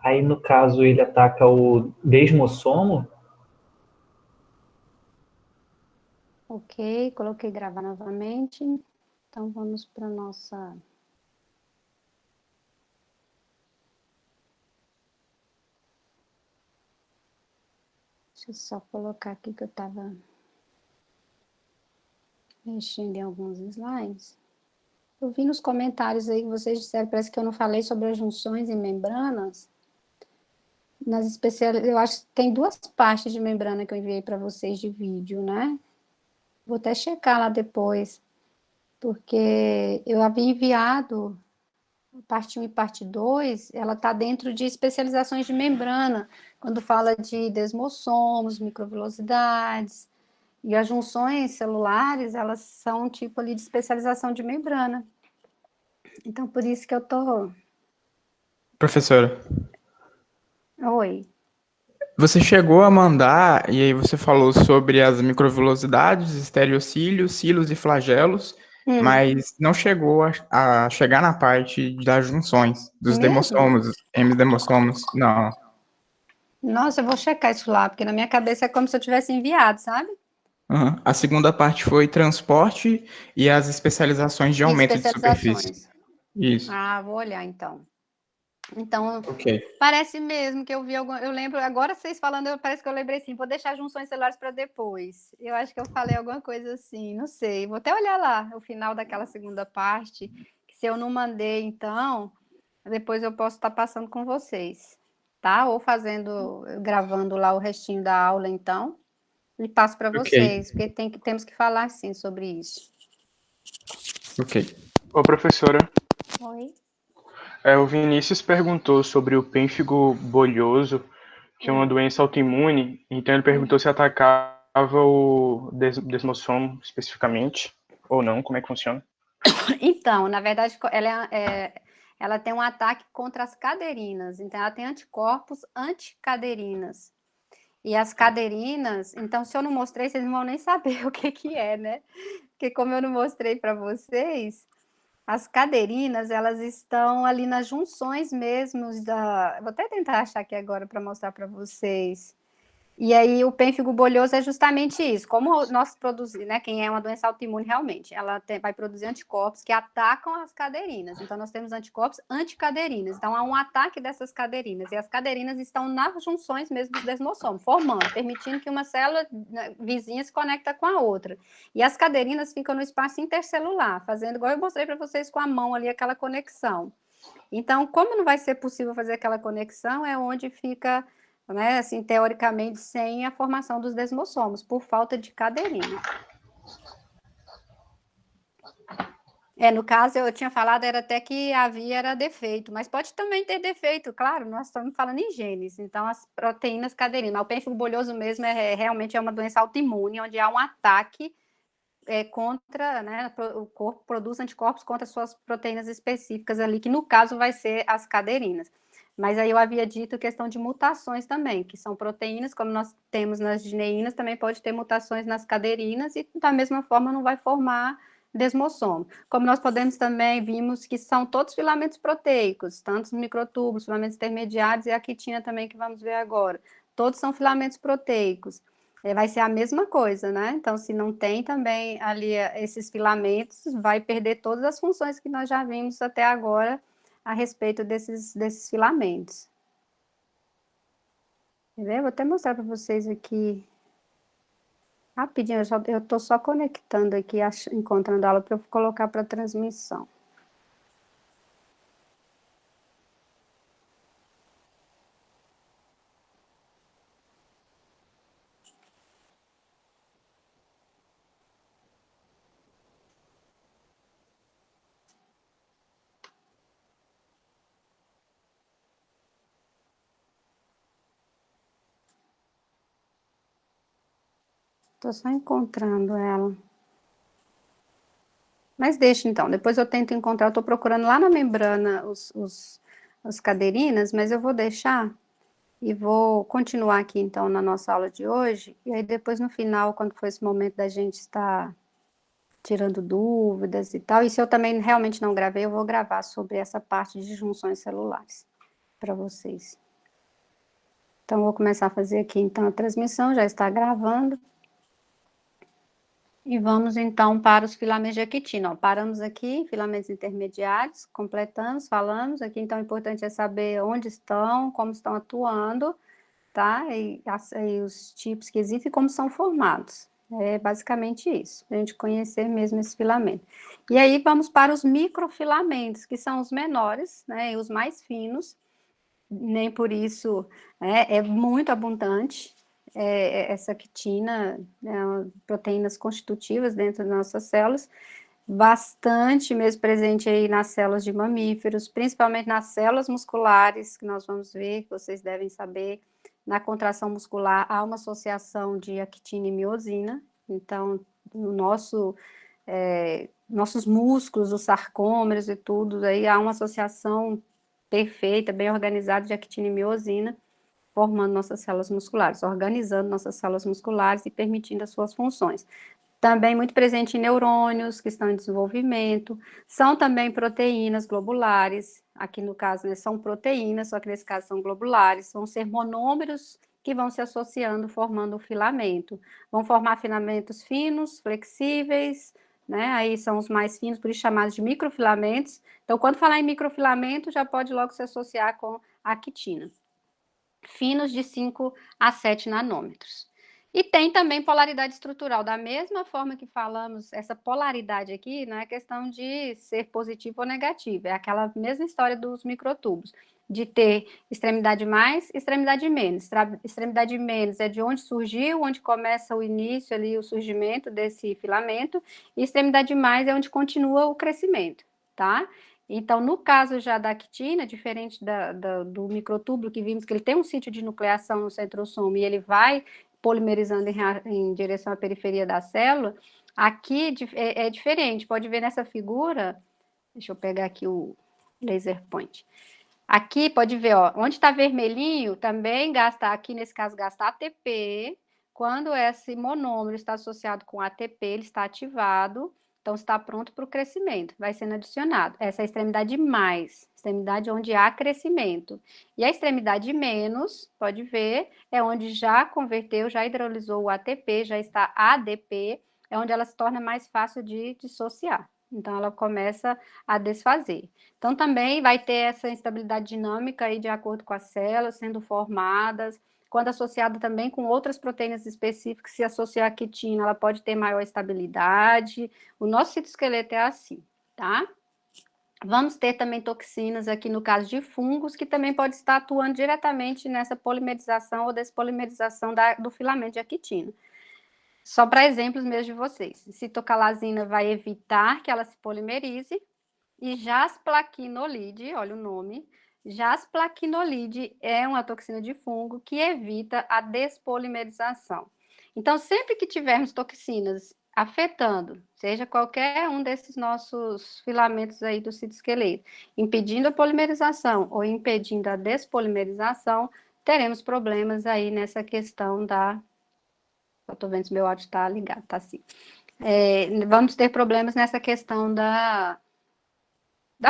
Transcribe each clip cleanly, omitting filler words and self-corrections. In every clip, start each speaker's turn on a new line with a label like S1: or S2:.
S1: Aí, no caso, ele ataca o desmossomo.
S2: Ok, coloquei gravar novamente. Então, vamos para a nossa... Deixa eu só colocar aqui que eu estava mexendo em alguns slides. Eu vi nos comentários aí que vocês disseram, parece que eu não falei sobre as junções e membranas. Nas especialidades, eu acho que tem duas partes de membrana que eu enviei para vocês de vídeo, né? Vou até checar lá depois, porque eu havia enviado parte 1 e parte 2, ela está dentro de especializações de membrana, quando fala de desmossomos, microvilosidades, e as junções celulares, elas são um tipo ali de especialização de membrana. Então, por isso que eu tô...
S3: Professora,
S2: Oi.
S3: você chegou a mandar, e aí você falou sobre as microvilosidades, estereocílios, cilos e flagelos, mas não chegou a chegar na parte das junções, dos
S2: Mesmo?
S3: demossomos, hemidemossomos, não.
S2: Nossa, eu vou checar isso lá, porque na minha cabeça é como se eu tivesse enviado, sabe?
S3: Uhum. A segunda parte foi transporte e as especializações de
S2: E
S3: aumento de superfície.
S2: especializações.
S3: Isso.
S2: Ah, vou olhar então. Então,
S3: Ok.
S2: parece mesmo que eu vi algum. Eu lembro, agora vocês falando, parece que eu lembrei assim, vou deixar junções celulares para depois. Eu acho que eu falei alguma coisa assim, não sei. Vou até olhar lá o final daquela segunda parte, que se eu não mandei, então, depois eu posso estar passando com vocês, tá? Ou fazendo, gravando lá o restinho da aula, então, e passo para
S3: Ok.
S2: vocês, porque temos que falar sim sobre isso.
S3: Ok.
S4: Ô, professora,
S2: Oi?
S4: o Vinícius perguntou sobre o pênfigo bolhoso, que é uma doença autoimune, então ele perguntou se atacava o desmossomo especificamente, ou não, como é que funciona?
S2: Então, na verdade, ela tem um ataque contra as caderinas, então ela tem anticorpos anticaderinas. E as caderinas, então, se eu não mostrei, vocês não vão nem saber o que que é, né? Porque como eu não mostrei para vocês, as caderinas, elas estão ali nas junções mesmo da... Vou até tentar achar aqui agora para mostrar para vocês. E aí o pênfigo bolhoso é justamente isso. Como nós produzimos, né? Quem é uma doença autoimune realmente, ela vai produzir anticorpos que atacam as caderinas. Então nós temos anticorpos anticaderinas. Então há um ataque dessas caderinas e as caderinas estão nas junções mesmo dos desmossomos, formando, permitindo que uma célula vizinha se conecta com a outra. E as caderinas ficam no espaço intercelular, fazendo igual eu mostrei para vocês com a mão ali aquela conexão. Então, como não vai ser possível fazer aquela conexão, é onde fica, né, assim, teoricamente, sem a formação dos desmossomos, por falta de caderina. No caso, eu tinha falado, era até que havia era defeito, mas pode também ter defeito, claro, nós estamos falando em genes, então as proteínas caderinas, o pênfigo bolhoso mesmo realmente é uma doença autoimune, onde há um ataque contra, né, o corpo produz anticorpos contra suas proteínas específicas ali, que no caso vai ser as caderinas. Mas aí eu havia dito questão de mutações também, que são proteínas, como nós temos nas gineínas, também pode ter mutações nas caderinas e da mesma forma não vai formar desmossomo. Como nós podemos também, vimos que são todos filamentos proteicos, tanto os microtúbulos, filamentos intermediários e a quitina também que vamos ver agora. Todos são filamentos proteicos. Vai ser a mesma coisa, né? Então, se não tem também ali esses filamentos, vai perder todas as funções que nós já vimos até agora a respeito desses filamentos. Quer ver? Vou até mostrar para vocês aqui rapidinho, eu estou só conectando aqui, encontrando a aula para eu colocar para transmissão. Estou só encontrando ela. Mas deixa então, depois eu tento encontrar, eu estou procurando lá na membrana os caderinas, mas eu vou deixar e vou continuar aqui então na nossa aula de hoje, e aí depois no final, quando for esse momento da gente estar tirando dúvidas e tal, e se eu também realmente não gravei, eu vou gravar sobre essa parte de junções celulares para vocês. Então, vou começar a fazer aqui, então, a transmissão, já está gravando. E vamos, então, para os filamentos de actina. Ó, paramos aqui, filamentos intermediários, completamos, falamos. Aqui, então, o importante é saber onde estão, como estão atuando, tá? E os tipos que existem e como são formados. É basicamente isso, para a gente conhecer mesmo esse filamento. E aí, vamos para os microfilamentos, que são os menores, né? E os mais finos. Nem por isso é muito abundante essa actina, né, proteínas constitutivas dentro das nossas células, bastante mesmo presente aí nas células de mamíferos, principalmente nas células musculares, que nós vamos ver, que vocês devem saber, na contração muscular há uma associação de actina e miosina, então, no nossos músculos, os sarcômeros e tudo, aí há uma associação perfeita, bem organizada de actina e miosina, formando nossas células musculares, organizando nossas células musculares e permitindo as suas funções. Também muito presente em neurônios que estão em desenvolvimento, são também proteínas globulares, aqui no caso, né, são proteínas, só que nesse caso são globulares, vão ser monômeros que vão se associando, formando o filamento. Vão formar filamentos finos, flexíveis, né, aí são os mais finos, por isso chamados de microfilamentos. Então, quando falar em microfilamento, já pode logo se associar com a actina. Finos de 5 a 7 nanômetros. E tem também polaridade estrutural, da mesma forma que falamos, essa polaridade aqui não é questão de ser positivo ou negativo, é aquela mesma história dos microtúbulos, de ter extremidade mais, extremidade menos. Extremidade menos é de onde surgiu, onde começa o início ali, o surgimento desse filamento, e extremidade mais é onde continua o crescimento, tá? Então, no caso já da actina, diferente do microtúbulo, que vimos que ele tem um sítio de nucleação no centrossomo e ele vai polimerizando em direção à periferia da célula, aqui é diferente. Pode ver nessa figura, deixa eu pegar aqui o laser point. Aqui pode ver, ó, onde está vermelhinho, também gasta, aqui nesse caso, gasta ATP. Quando esse monômero está associado com ATP, ele está ativado, então está pronto para o crescimento, vai sendo adicionado. Essa é a extremidade mais, extremidade onde há crescimento. E a extremidade menos, pode ver, é onde já converteu, já hidrolisou o ATP, já está ADP, é onde ela se torna mais fácil de dissociar. Então, ela começa a desfazer. Então, também vai ter essa instabilidade dinâmica aí de acordo com as células sendo formadas. Quando associada também com outras proteínas específicas, se associar a quitina, ela pode ter maior estabilidade. O nosso citoesqueleto é assim, tá? Vamos ter também toxinas aqui no caso de fungos, que também pode estar atuando diretamente nessa polimerização ou despolimerização do filamento de actina. Só para exemplos mesmo de vocês. Citocalasina vai evitar que ela se polimerize, e jasplaquinolide, olha o nome, jasplaquinolide é uma toxina de fungo que evita a despolimerização. Então, sempre que tivermos toxinas afetando, seja qualquer um desses nossos filamentos aí do citoesqueleto, impedindo a polimerização ou impedindo a despolimerização, teremos problemas aí nessa questão da... Eu estou vendo se meu áudio está ligado, tá assim. Vamos ter problemas nessa questão da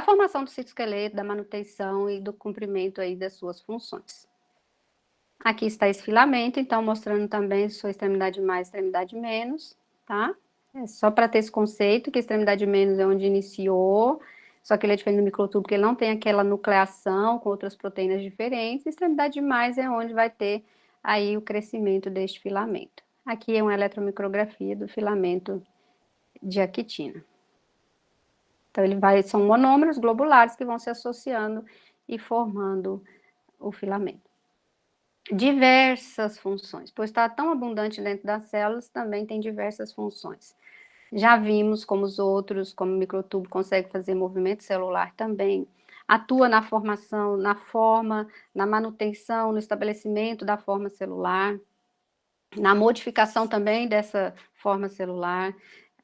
S2: formação do citoesqueleto, da manutenção e do cumprimento aí das suas funções. Aqui está esse filamento, então, mostrando também sua extremidade mais, extremidade menos, tá? É só para ter esse conceito, que a extremidade menos é onde iniciou, só que ele é diferente do microtúbulo, porque ele não tem aquela nucleação com outras proteínas diferentes, a extremidade mais é onde vai ter aí o crescimento deste filamento. Aqui é uma eletromicrografia do filamento de actina. Então, são monômeros globulares que vão se associando e formando o filamento. Diversas funções, pois está tão abundante dentro das células, também tem diversas funções. Já vimos como os outros, como o microtubo, consegue fazer movimento celular também, atua na formação, na forma, na manutenção, no estabelecimento da forma celular, na modificação também dessa forma celular,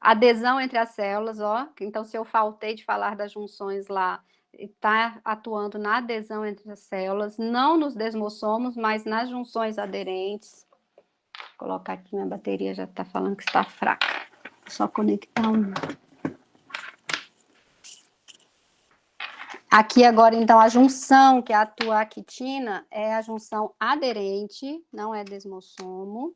S2: adesão entre as células, ó, então se eu faltei de falar das junções lá, está atuando na adesão entre as células, não nos desmossomos, mas nas junções aderentes. Vou colocar aqui, minha bateria já está falando que está fraca. Só conectar um... Aqui agora, então, a junção que atua a quitina é a junção aderente, não é desmossomo,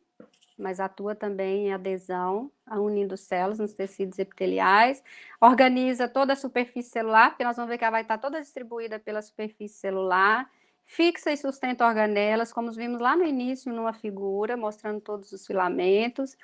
S2: mas atua também em adesão, unindo células nos tecidos epiteliais, organiza toda a superfície celular, porque nós vamos ver que ela vai estar toda distribuída pela superfície celular, fixa e sustenta organelas, como vimos lá no início numa figura, mostrando todos os filamentos.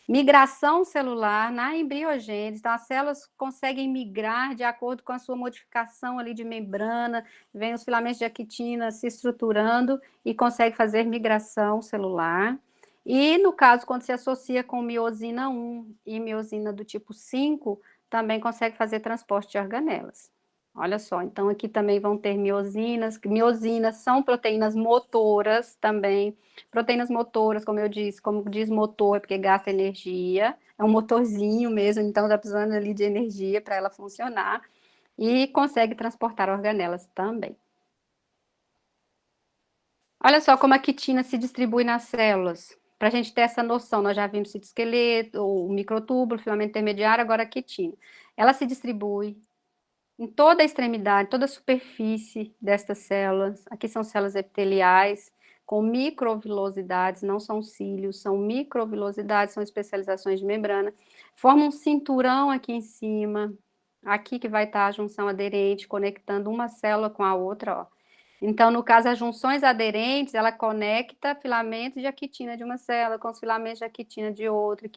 S2: Migração celular na embriogênese, então as células conseguem migrar de acordo com a sua modificação ali de membrana, vem os filamentos de actina se estruturando e consegue fazer migração celular. E no caso, quando se associa com miosina 1 e miosina do tipo 5, também consegue fazer transporte de organelas. Olha só, então aqui também vão ter miosinas. Miosinas são proteínas motoras também. Proteínas motoras, como eu disse, como diz motor, é porque gasta energia. É um motorzinho mesmo, então está precisando ali de energia para ela funcionar. E consegue transportar organelas também. Olha só como a quitina se distribui nas células. Para a gente ter essa noção, nós já vimos citosqueleto, o microtúbulo, o filamento intermediário, agora a quitina. Ela se distribui em toda a extremidade, toda a superfície destas células. Aqui são células epiteliais com microvilosidades, não são cílios, são microvilosidades, são especializações de membrana. Forma um cinturão aqui em cima, aqui que vai estar a junção aderente, conectando uma célula com a outra, ó. Então, no caso, as junções aderentes, ela conecta filamentos de actina de uma célula com os filamentos de actina de outra,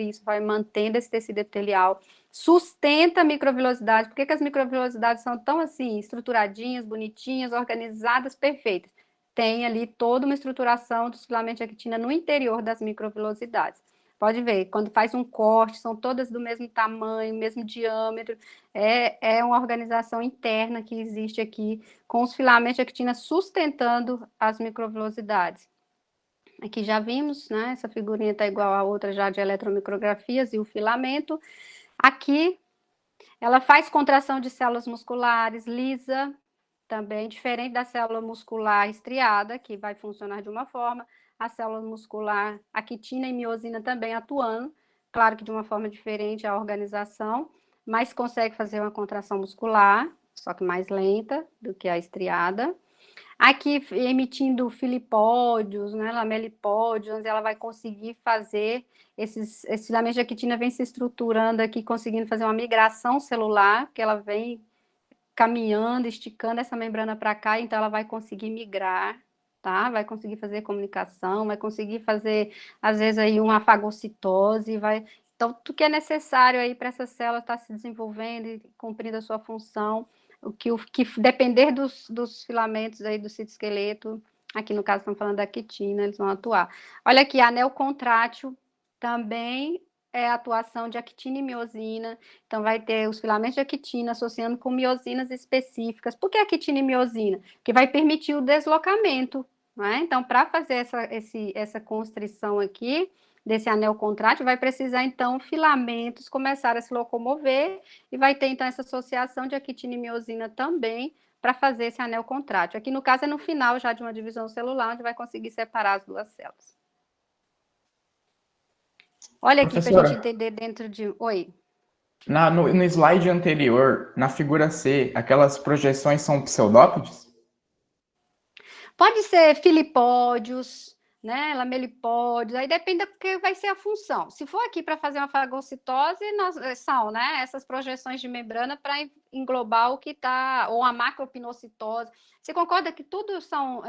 S2: e isso vai mantendo esse tecido epitelial, sustenta a microvilosidade. Por que as microvilosidades são tão assim, estruturadinhas, bonitinhas, organizadas, perfeitas? Tem ali toda uma estruturação dos filamentos de actina no interior das microvilosidades. Pode ver, quando faz um corte, são todas do mesmo tamanho, mesmo diâmetro, é uma organização interna que existe aqui, com os filamentos de actina sustentando as microvilosidades. Aqui já vimos, né? Essa figurinha está igual a outra já de eletromicrografias e o filamento. Aqui, ela faz contração de células musculares, lisa, também diferente da célula muscular estriada, que vai funcionar de uma forma, a célula muscular, a quitina e miosina também atuando, claro que de uma forma diferente a organização, mas consegue fazer uma contração muscular, só que mais lenta do que a estriada. Aqui emitindo filipódios, né, lamelipódios, onde ela vai conseguir fazer esses filamentos de actina vem se estruturando aqui, conseguindo fazer uma migração celular, que ela vem caminhando, esticando essa membrana para cá, então ela vai conseguir migrar, tá? Vai conseguir fazer comunicação, vai conseguir fazer, às vezes, aí uma fagocitose, vai... Então, tudo que é necessário aí para essa célula estar se desenvolvendo e cumprindo a sua função, o que depender dos filamentos aí do citoesqueleto, aqui no caso estamos falando da quitina, eles vão atuar. Olha aqui, anel contrátil também é a atuação de actina e miosina, então vai ter os filamentos de actina associando com miosinas específicas. Por que actina e miosina? Que vai permitir o deslocamento, né? Então, para fazer essa constrição aqui, desse anel contrátil, vai precisar, então, filamentos começar a se locomover e vai ter, então, essa associação de actina e miosina também para fazer esse anel contrátil. Aqui, no caso, é no final já de uma divisão celular, onde vai conseguir separar as duas células. Olha aqui para a gente entender dentro de... Oi.
S3: No slide anterior, na figura C, aquelas projeções são pseudópodes?
S2: Pode ser filipódios, né, lamelipódios, aí depende do que vai ser a função. Se for aqui para fazer uma fagocitose, são, né, essas projeções de membrana para englobar o que está, ou a macropinocitose. Você concorda que tudo são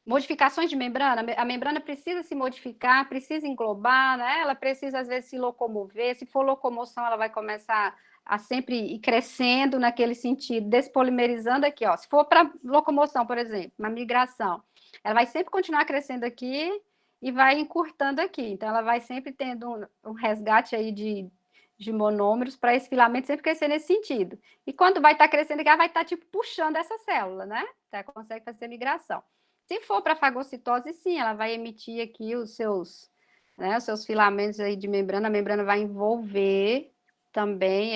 S2: modificações de membrana? A membrana precisa se modificar, precisa englobar, né? Ela precisa, às vezes, se locomover. Se for locomoção, ela vai começar a sempre ir crescendo naquele sentido, despolimerizando aqui, ó. Se for para locomoção, por exemplo, uma migração, ela vai sempre continuar crescendo aqui e vai encurtando aqui. Então, ela vai sempre tendo um resgate aí de monômeros para esse filamento sempre crescer nesse sentido. E quando vai estar crescendo aqui, ela vai estar, tipo, puxando essa célula, né? Então, ela consegue fazer migração. Se for para fagocitose, sim, ela vai emitir aqui os seus filamentos aí de membrana, a membrana vai envolver também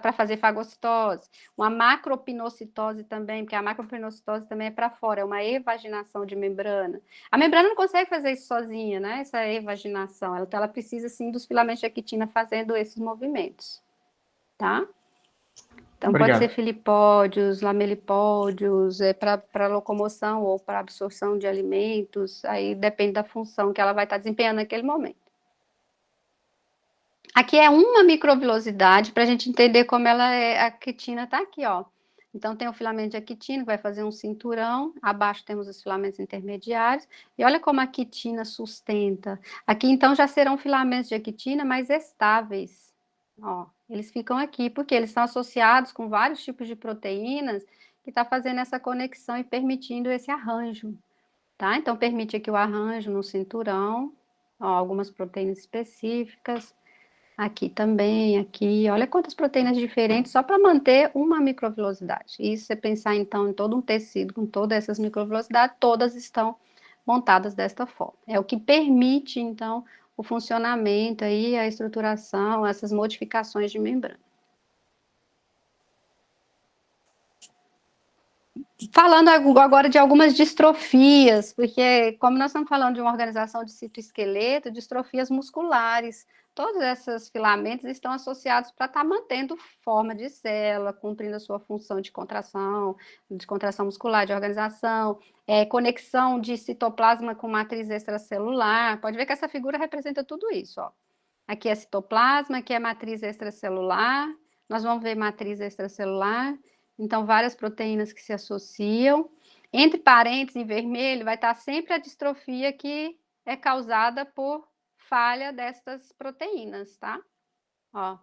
S2: para fazer fagocitose. Uma macropinocitose também, porque a macropinocitose também é para fora, é uma evaginação de membrana. A membrana não consegue fazer isso sozinha, né? Essa evaginação, ela precisa, sim, dos filamentos de actina fazendo esses movimentos, tá? Então, pode
S3: Obrigado.
S2: ser filipódios, lamelipódios, para locomoção ou para absorção de alimentos, aí depende da função que ela vai estar desempenhando naquele momento. Aqui é uma microvilosidade para a gente entender como ela é, a quitina está aqui, ó. Então, tem o filamento de actina, que vai fazer um cinturão, abaixo temos os filamentos intermediários, e olha como a quitina sustenta. Aqui, então, já serão filamentos de actina mais estáveis, ó. Eles ficam aqui, porque eles estão associados com vários tipos de proteínas, que está fazendo essa conexão e permitindo esse arranjo, tá? Então, permite aqui o arranjo no cinturão, ó, algumas proteínas específicas, aqui também, aqui, olha quantas proteínas diferentes, só para manter uma microvilosidade. E se você pensar, então, em todo um tecido com todas essas microvilosidades, todas estão montadas desta forma. É o que permite, então, o funcionamento aí, a estruturação, essas modificações de membrana. Falando agora de algumas distrofias, porque como nós estamos falando de uma organização de citoesqueleto, distrofias musculares, todos esses filamentos estão associados para estar mantendo forma de célula, cumprindo a sua função de contração muscular, de organização, conexão de citoplasma com matriz extracelular. Pode ver que essa figura representa tudo isso, ó. Aqui é citoplasma, aqui é matriz extracelular, nós vamos ver matriz extracelular, então várias proteínas que se associam. Entre parênteses, em vermelho, vai estar sempre a distrofia que é causada por falha destas proteínas, tá? Ó,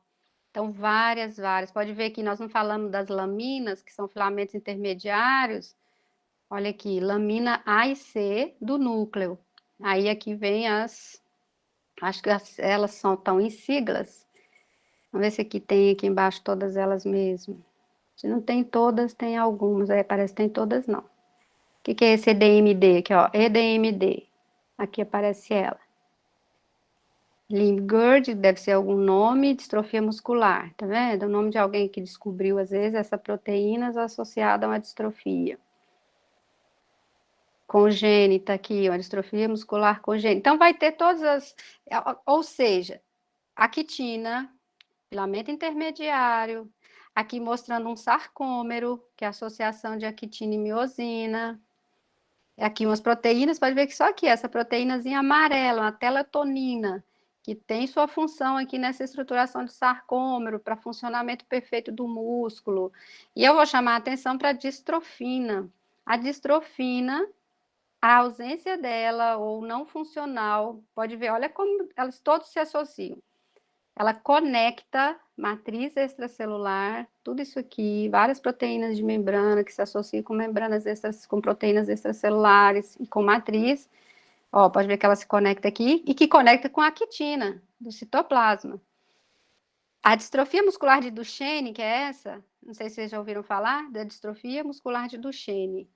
S2: então várias. Pode ver que nós não falamos das laminas, que são filamentos intermediários. Olha aqui, lamina A e C do núcleo. Aí aqui vem acho que elas estão em siglas. Vamos ver se aqui tem aqui embaixo todas elas mesmo. Se não tem todas, tem algumas. Aí parece que tem todas, não. O que é esse EDMD aqui, ó? EDMD. Aqui aparece ela. Limb-Girdle, deve ser algum nome, distrofia muscular, tá vendo? O nome de alguém que descobriu, às vezes, essa proteína associada a uma distrofia. Congênita aqui, uma distrofia muscular congênita. Então, vai ter todas as... Ou seja, a quitina, filamento intermediário, aqui mostrando um sarcômero, que é a associação de actina e miosina. Aqui umas proteínas, pode ver que só aqui, essa proteínazinha amarela, uma telatonina, que tem sua função aqui nessa estruturação de sarcômero, para funcionamento perfeito do músculo. E eu vou chamar a atenção para a distrofina. A distrofina, a ausência dela, ou não funcional, pode ver, olha como elas todos se associam. Ela conecta matriz extracelular, tudo isso aqui, várias proteínas de membrana que se associam com com proteínas extracelulares e com matriz. Ó, pode ver que ela se conecta aqui e que conecta com a quitina do citoplasma. A distrofia muscular de Duchenne, que é essa, não sei se vocês já ouviram falar da distrofia muscular de Duchenne.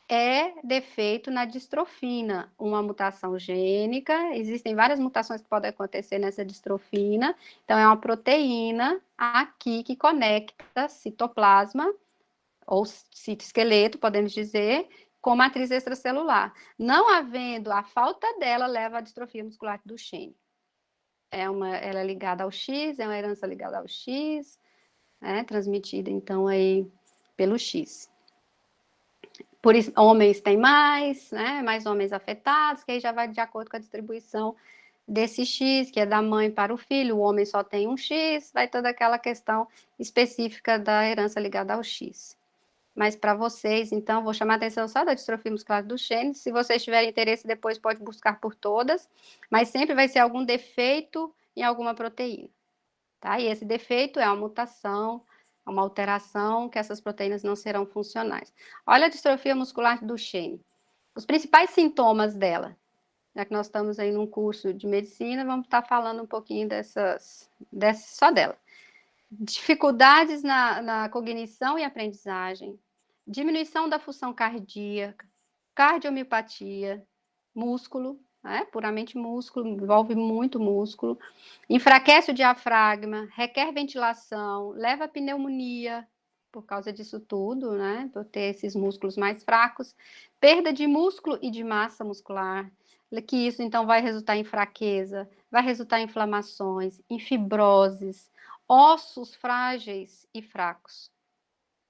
S2: É defeito na distrofina, uma mutação gênica. Existem várias mutações que podem acontecer nessa distrofina. Então, é uma proteína aqui que conecta citoplasma, ou citoesqueleto, podemos dizer, com matriz extracelular. Não havendo a falta dela, leva à distrofia muscular do Duchenne. Ela é ligada ao X, é uma herança ligada ao X, transmitida, então, aí pelo X. Por isso, homens têm mais, né? Mais homens afetados, que aí já vai de acordo com a distribuição desse X, que é da mãe para o filho, o homem só tem um X, vai toda aquela questão específica da herança ligada ao X. Mas para vocês, então, vou chamar a atenção só da distrofia muscular do Duchenne. Se vocês tiverem interesse, depois pode buscar por todas, mas sempre vai ser algum defeito em alguma proteína, tá? E esse defeito é uma mutação, uma alteração, que essas proteínas não serão funcionais. Olha a distrofia muscular do Duchenne. Os principais sintomas dela, já que nós estamos aí num curso de medicina, vamos estar falando um pouquinho só dela. Dificuldades na cognição e aprendizagem, diminuição da função cardíaca, cardiomiopatia, músculo, puramente músculo, envolve muito músculo, enfraquece o diafragma, requer ventilação, leva a pneumonia, por causa disso tudo, né, por ter esses músculos mais fracos, perda de músculo e de massa muscular, que isso então vai resultar em fraqueza, vai resultar em inflamações, em fibroses, ossos frágeis e fracos.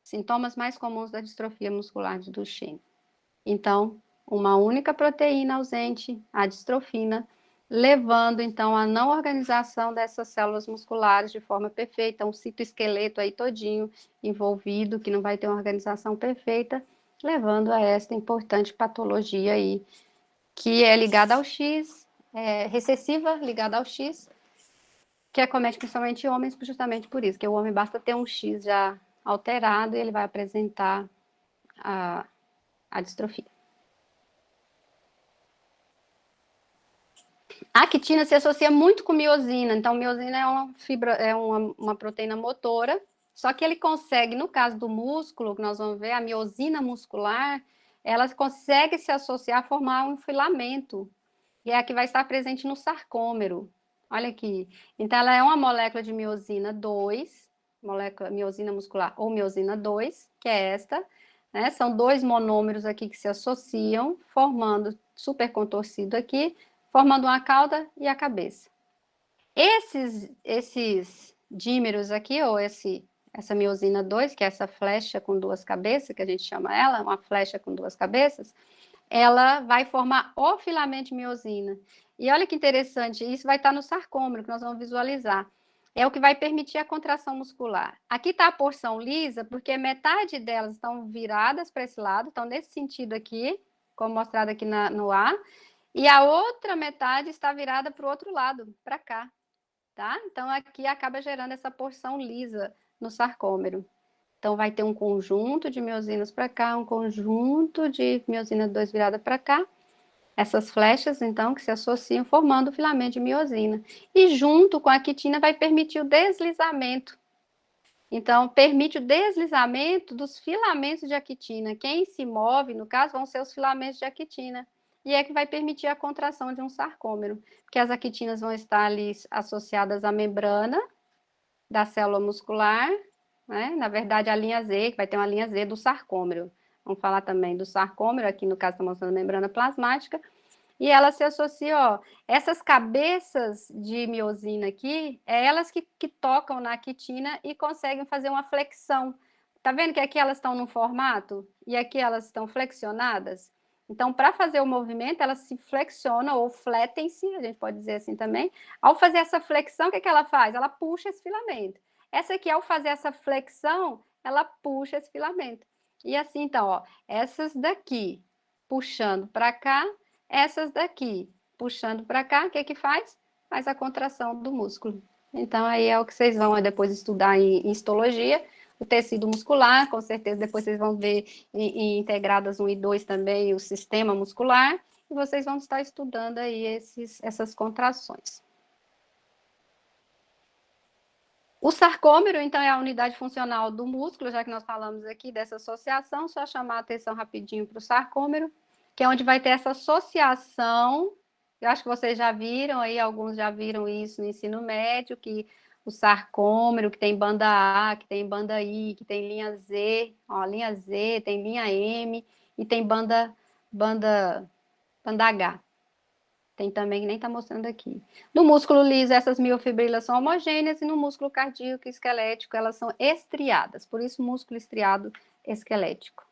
S2: Sintomas mais comuns da distrofia muscular de Duchenne. Então, uma única proteína ausente, a distrofina, levando, então, à não organização dessas células musculares de forma perfeita, um citoesqueleto aí todinho envolvido, que não vai ter uma organização perfeita, levando a esta importante patologia aí, que é ligada ao X, recessiva, ligada ao X, que acomete principalmente homens, justamente por isso, que o homem basta ter um X já alterado e ele vai apresentar a distrofia. A actina se associa muito com miosina, então miosina é uma fibra, é uma proteína motora, só que ele consegue, no caso do músculo, que nós vamos ver, a miosina muscular, ela consegue se associar, formar um filamento, e é a que vai estar presente no sarcômero. Olha aqui. Então, ela é uma molécula de miosina 2, molécula miosina muscular ou miosina 2, que é esta, né? São dois monômeros aqui que se associam, formando super contorcido aqui, formando uma cauda e a cabeça. Esses dímeros aqui, ou essa miosina 2, que é essa flecha com duas cabeças, que a gente chama ela, uma flecha com duas cabeças, ela vai formar o filamento de miosina. E olha que interessante, isso vai estar no sarcômero, que nós vamos visualizar. É o que vai permitir a contração muscular. Aqui está a porção lisa, porque metade delas estão viradas para esse lado, estão nesse sentido aqui, como mostrado aqui no A, e a outra metade está virada para o outro lado, para cá, tá? Então, aqui acaba gerando essa porção lisa no sarcômero. Então, vai ter um conjunto de miosinas para cá, um conjunto de miosina 2 virada para cá. Essas flechas, então, que se associam, formando o filamento de miosina. E junto com a quitina vai permitir o deslizamento. Então, permite o deslizamento dos filamentos de actina. Quem se move, no caso, vão ser os filamentos de actina. E é que vai permitir a contração de um sarcômero, porque as actinas vão estar ali associadas à membrana da célula muscular, né? Na verdade, a linha Z, que vai ter uma linha Z do sarcômero. Vamos falar também do sarcômero, aqui no caso está mostrando a membrana plasmática, e ela se associa, ó, essas cabeças de miosina aqui, é elas que tocam na actina e conseguem fazer uma flexão. Tá vendo que aqui elas estão no formato e aqui elas estão flexionadas? Então, para fazer o movimento, elas se flexionam ou fletem-se, a gente pode dizer assim também. Ao fazer essa flexão, o que ela faz? Ela puxa esse filamento. Essa aqui, ao fazer essa flexão, ela puxa esse filamento. E assim, então, ó, essas daqui puxando para cá, essas daqui puxando para cá, o que faz? Faz a contração do músculo. Então, aí é o que vocês vão depois estudar em histologia, o tecido muscular, com certeza depois vocês vão ver em integradas 1 e 2 também o sistema muscular, e vocês vão estar estudando aí essas contrações. O sarcômero, então, é a unidade funcional do músculo, já que nós falamos aqui dessa associação, só chamar a atenção rapidinho para o sarcômero, que é onde vai ter essa associação. Eu acho que vocês já viram aí, alguns já viram isso no ensino médio, que o sarcômero, que tem banda A, que tem banda I, que tem linha Z, ó, linha Z, tem linha M, e tem banda H. Tem também, que nem está mostrando aqui. No músculo liso, essas miofibrilas são homogêneas, e no músculo cardíaco e esquelético, elas são estriadas. Por isso, músculo estriado esquelético,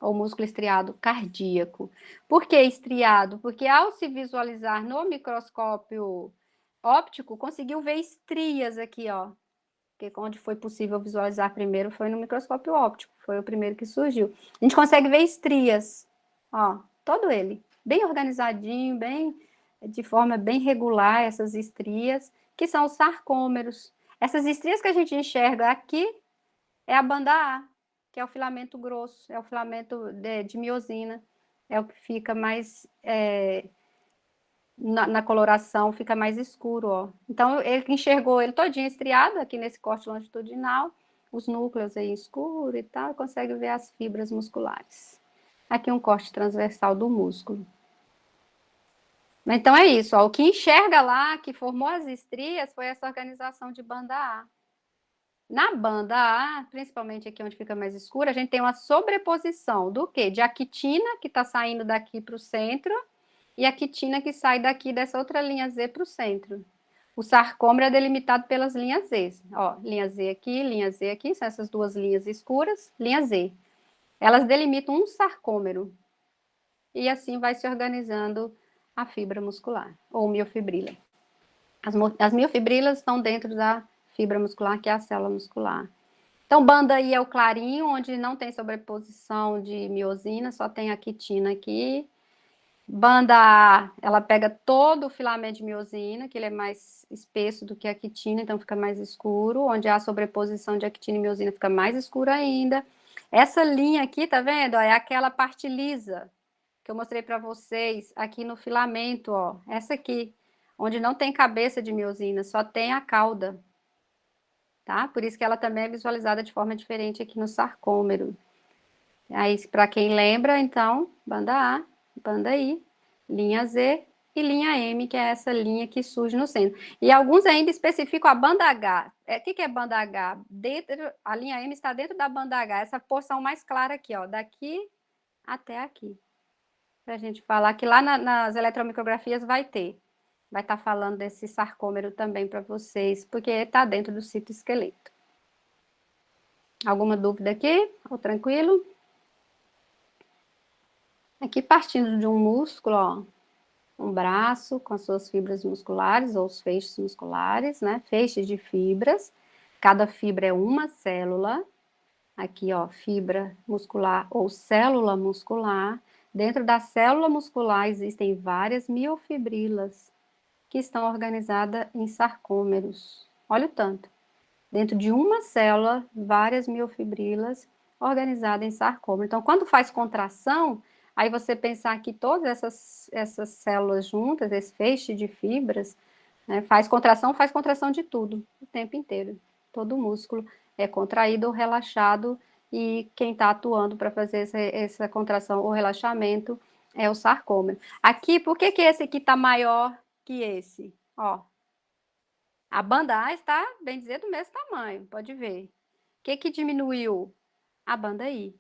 S2: ou músculo estriado cardíaco. Por que estriado? Porque ao se visualizar no microscópio óptico, conseguiu ver estrias aqui, ó. Porque onde foi possível visualizar primeiro foi no microscópio óptico, foi o primeiro que surgiu. A gente consegue ver estrias, ó, todo ele, bem organizadinho, de forma bem regular, essas estrias, que são os sarcômeros. Essas estrias que a gente enxerga aqui é a banda A, que é o filamento grosso, é o filamento de miosina, é o que fica mais na coloração, fica mais escuro, ó. Então, ele enxergou ele todinho estriado aqui nesse corte longitudinal, os núcleos aí escuro e tal, consegue ver as fibras musculares. Aqui um corte transversal do músculo. Então, é isso, ó, o que enxerga lá, que formou as estrias, foi essa organização de banda A. Na banda A, principalmente aqui onde fica mais escura, a gente tem uma sobreposição do quê? De actina, que está saindo daqui para o centro, e a quitina que sai daqui dessa outra linha Z para o centro. O sarcômero é delimitado pelas linhas Z. Ó, linha Z aqui, são essas duas linhas escuras, linha Z. Elas delimitam um sarcômero. E assim vai se organizando a fibra muscular, ou miofibrila. As miofibrilas estão dentro da fibra muscular, que é a célula muscular. Então, banda I é o clarinho, onde não tem sobreposição de miosina, só tem a quitina aqui. Banda A, ela pega todo o filamento de miosina, que ele é mais espesso do que a quitina, então fica mais escuro. Onde há sobreposição de actina e miosina, fica mais escuro ainda. Essa linha aqui, tá vendo? É aquela parte lisa que eu mostrei para vocês aqui no filamento, ó. Essa aqui, onde não tem cabeça de miosina, só tem a cauda. Tá? Por isso que ela também é visualizada de forma diferente aqui no sarcômero. Aí, para quem lembra, então, banda A, banda I, linha Z e linha M, que é essa linha que surge no centro. E alguns ainda especificam a banda H. O que é banda H? A linha M está dentro da banda H, essa porção mais clara aqui, ó, daqui até aqui. Para a gente falar que lá nas eletromicrografias vai ter. Vai estar falando desse sarcômero também para vocês, porque está dentro do citoesqueleto. Alguma dúvida aqui? Ou tranquilo? Aqui partindo de um músculo, ó, um braço com as suas fibras musculares, ou os feixes musculares, né? Feixes de fibras. Cada fibra é uma célula. Aqui, ó, fibra muscular ou célula muscular. Dentro da célula muscular existem várias miofibrilas que estão organizadas em sarcômeros. Olha o tanto. Dentro de uma célula, várias miofibrilas organizadas em sarcômero. Então, quando faz contração, aí você pensar que todas essas células juntas, esse feixe de fibras, né, faz contração de tudo, o tempo inteiro. Todo músculo é contraído ou relaxado, e quem está atuando para fazer essa contração ou relaxamento é o sarcômero. Aqui, por que esse aqui está maior que esse? Ó, a banda A está, bem dizer, do mesmo tamanho, pode ver. O que diminuiu? A banda I.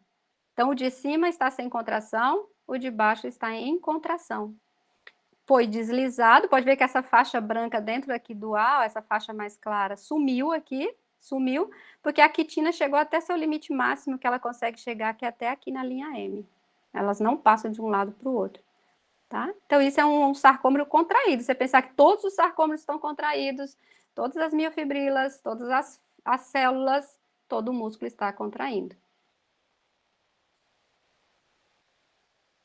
S2: Então, o de cima está sem contração, o de baixo está em contração. Foi deslizado, pode ver que essa faixa branca dentro aqui do A, essa faixa mais clara, sumiu aqui, porque a quitina chegou até seu limite máximo, que ela consegue chegar, que é até aqui na linha M. Elas não passam de um lado para o outro. Tá? Então, isso é um sarcômero contraído. Você pensar que todos os sarcômeros estão contraídos, todas as miofibrilas, todas as células, todo o músculo está contraindo.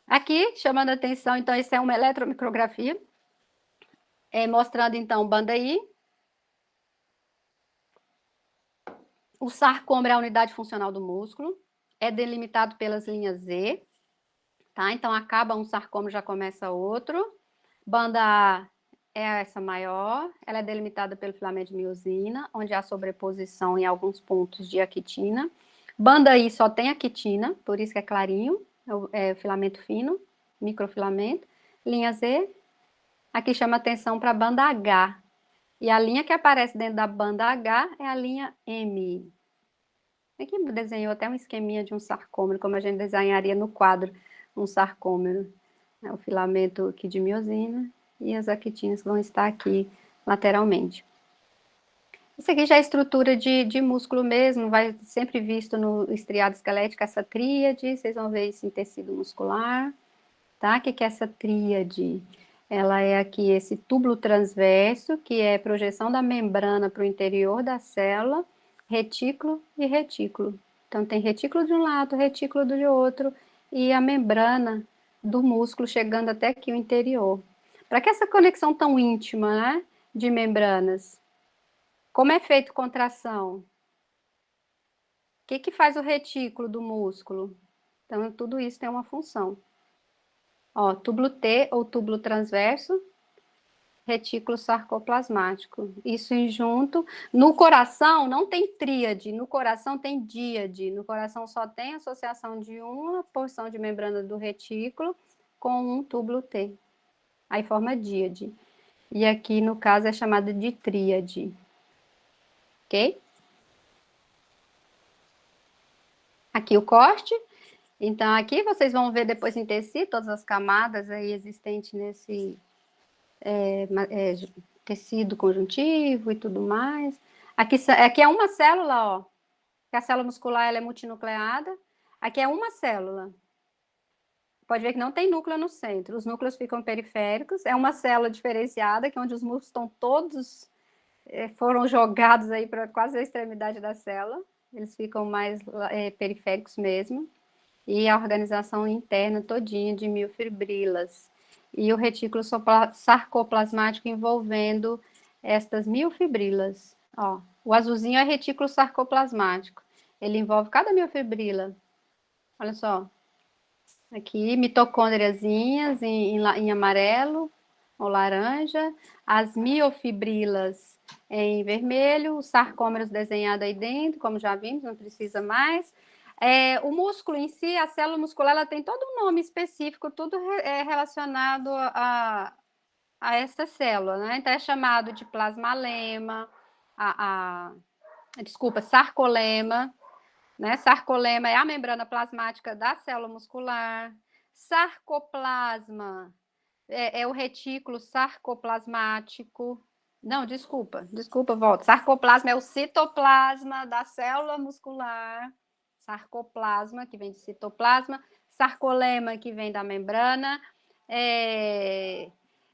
S2: Aqui, chamando a atenção, então, isso é uma eletromicrografia, mostrando, então, banda I. O sarcômero é a unidade funcional do músculo, é delimitado pelas linhas Z, tá? Então, acaba um sarcômero, já começa outro. Banda A é essa maior, ela é delimitada pelo filamento de miosina, onde há sobreposição em alguns pontos de actina. Banda I só tem actina, por isso que é clarinho, é o filamento fino, microfilamento. Linha Z, aqui chama atenção para a banda H. E a linha que aparece dentro da banda H é a linha M. Aqui desenhou até um esqueminha de um sarcômero, como a gente desenharia no quadro um sarcômero. É o filamento aqui de miosina e as actinas vão estar aqui lateralmente. Isso aqui já é estrutura de músculo mesmo, vai sempre visto no estriado esquelético, essa tríade, vocês vão ver isso em tecido muscular, tá? O que é essa tríade? Ela é aqui esse túbulo transverso, que é projeção da membrana para o interior da célula, retículo e retículo. Então, tem retículo de um lado, retículo do outro, e a membrana do músculo chegando até aqui o interior. Para que essa conexão tão íntima, né, de membranas? Como é feito contração? O que faz o retículo do músculo? Então, tudo isso tem uma função. Ó, túbulo T ou túbulo transverso, retículo sarcoplasmático. Isso em junto. No coração não tem tríade, no coração tem díade. No coração só tem associação de uma porção de membrana do retículo com um túbulo T. Aí forma díade. E aqui, no caso, é chamada de tríade. Ok? Aqui o corte. Então, aqui vocês vão ver depois em tecido todas as camadas aí existentes nesse tecido conjuntivo e tudo mais. Aqui é uma célula, ó. Que a célula muscular ela é multinucleada. Aqui é uma célula. Pode ver que não tem núcleo no centro. Os núcleos ficam periféricos. É uma célula diferenciada, que é onde os músculos estão todos, foram jogados aí para quase a extremidade da célula. Eles ficam mais periféricos mesmo. E a organização interna todinha de miofibrilas. E o retículo sarcoplasmático envolvendo estas miofibrilas. Ó, o azulzinho é retículo sarcoplasmático. Ele envolve cada miofibrila. Olha só. Aqui, mitocôndriazinhas em amarelo ou laranja. As miofibrilas em vermelho. Os sarcômeros desenhados aí dentro, como já vimos, não precisa mais. O músculo em si, a célula muscular, ela tem todo um nome específico, tudo relacionado a essa célula, né? Então, é chamado de plasmalema, sarcolema, né? Sarcolema é a membrana plasmática da célula muscular. Sarcoplasma é o retículo sarcoplasmático. Não, desculpa, volta. Sarcoplasma é o citoplasma da célula muscular. Sarcoplasma, que vem de citoplasma. Sarcolema, que vem da membrana.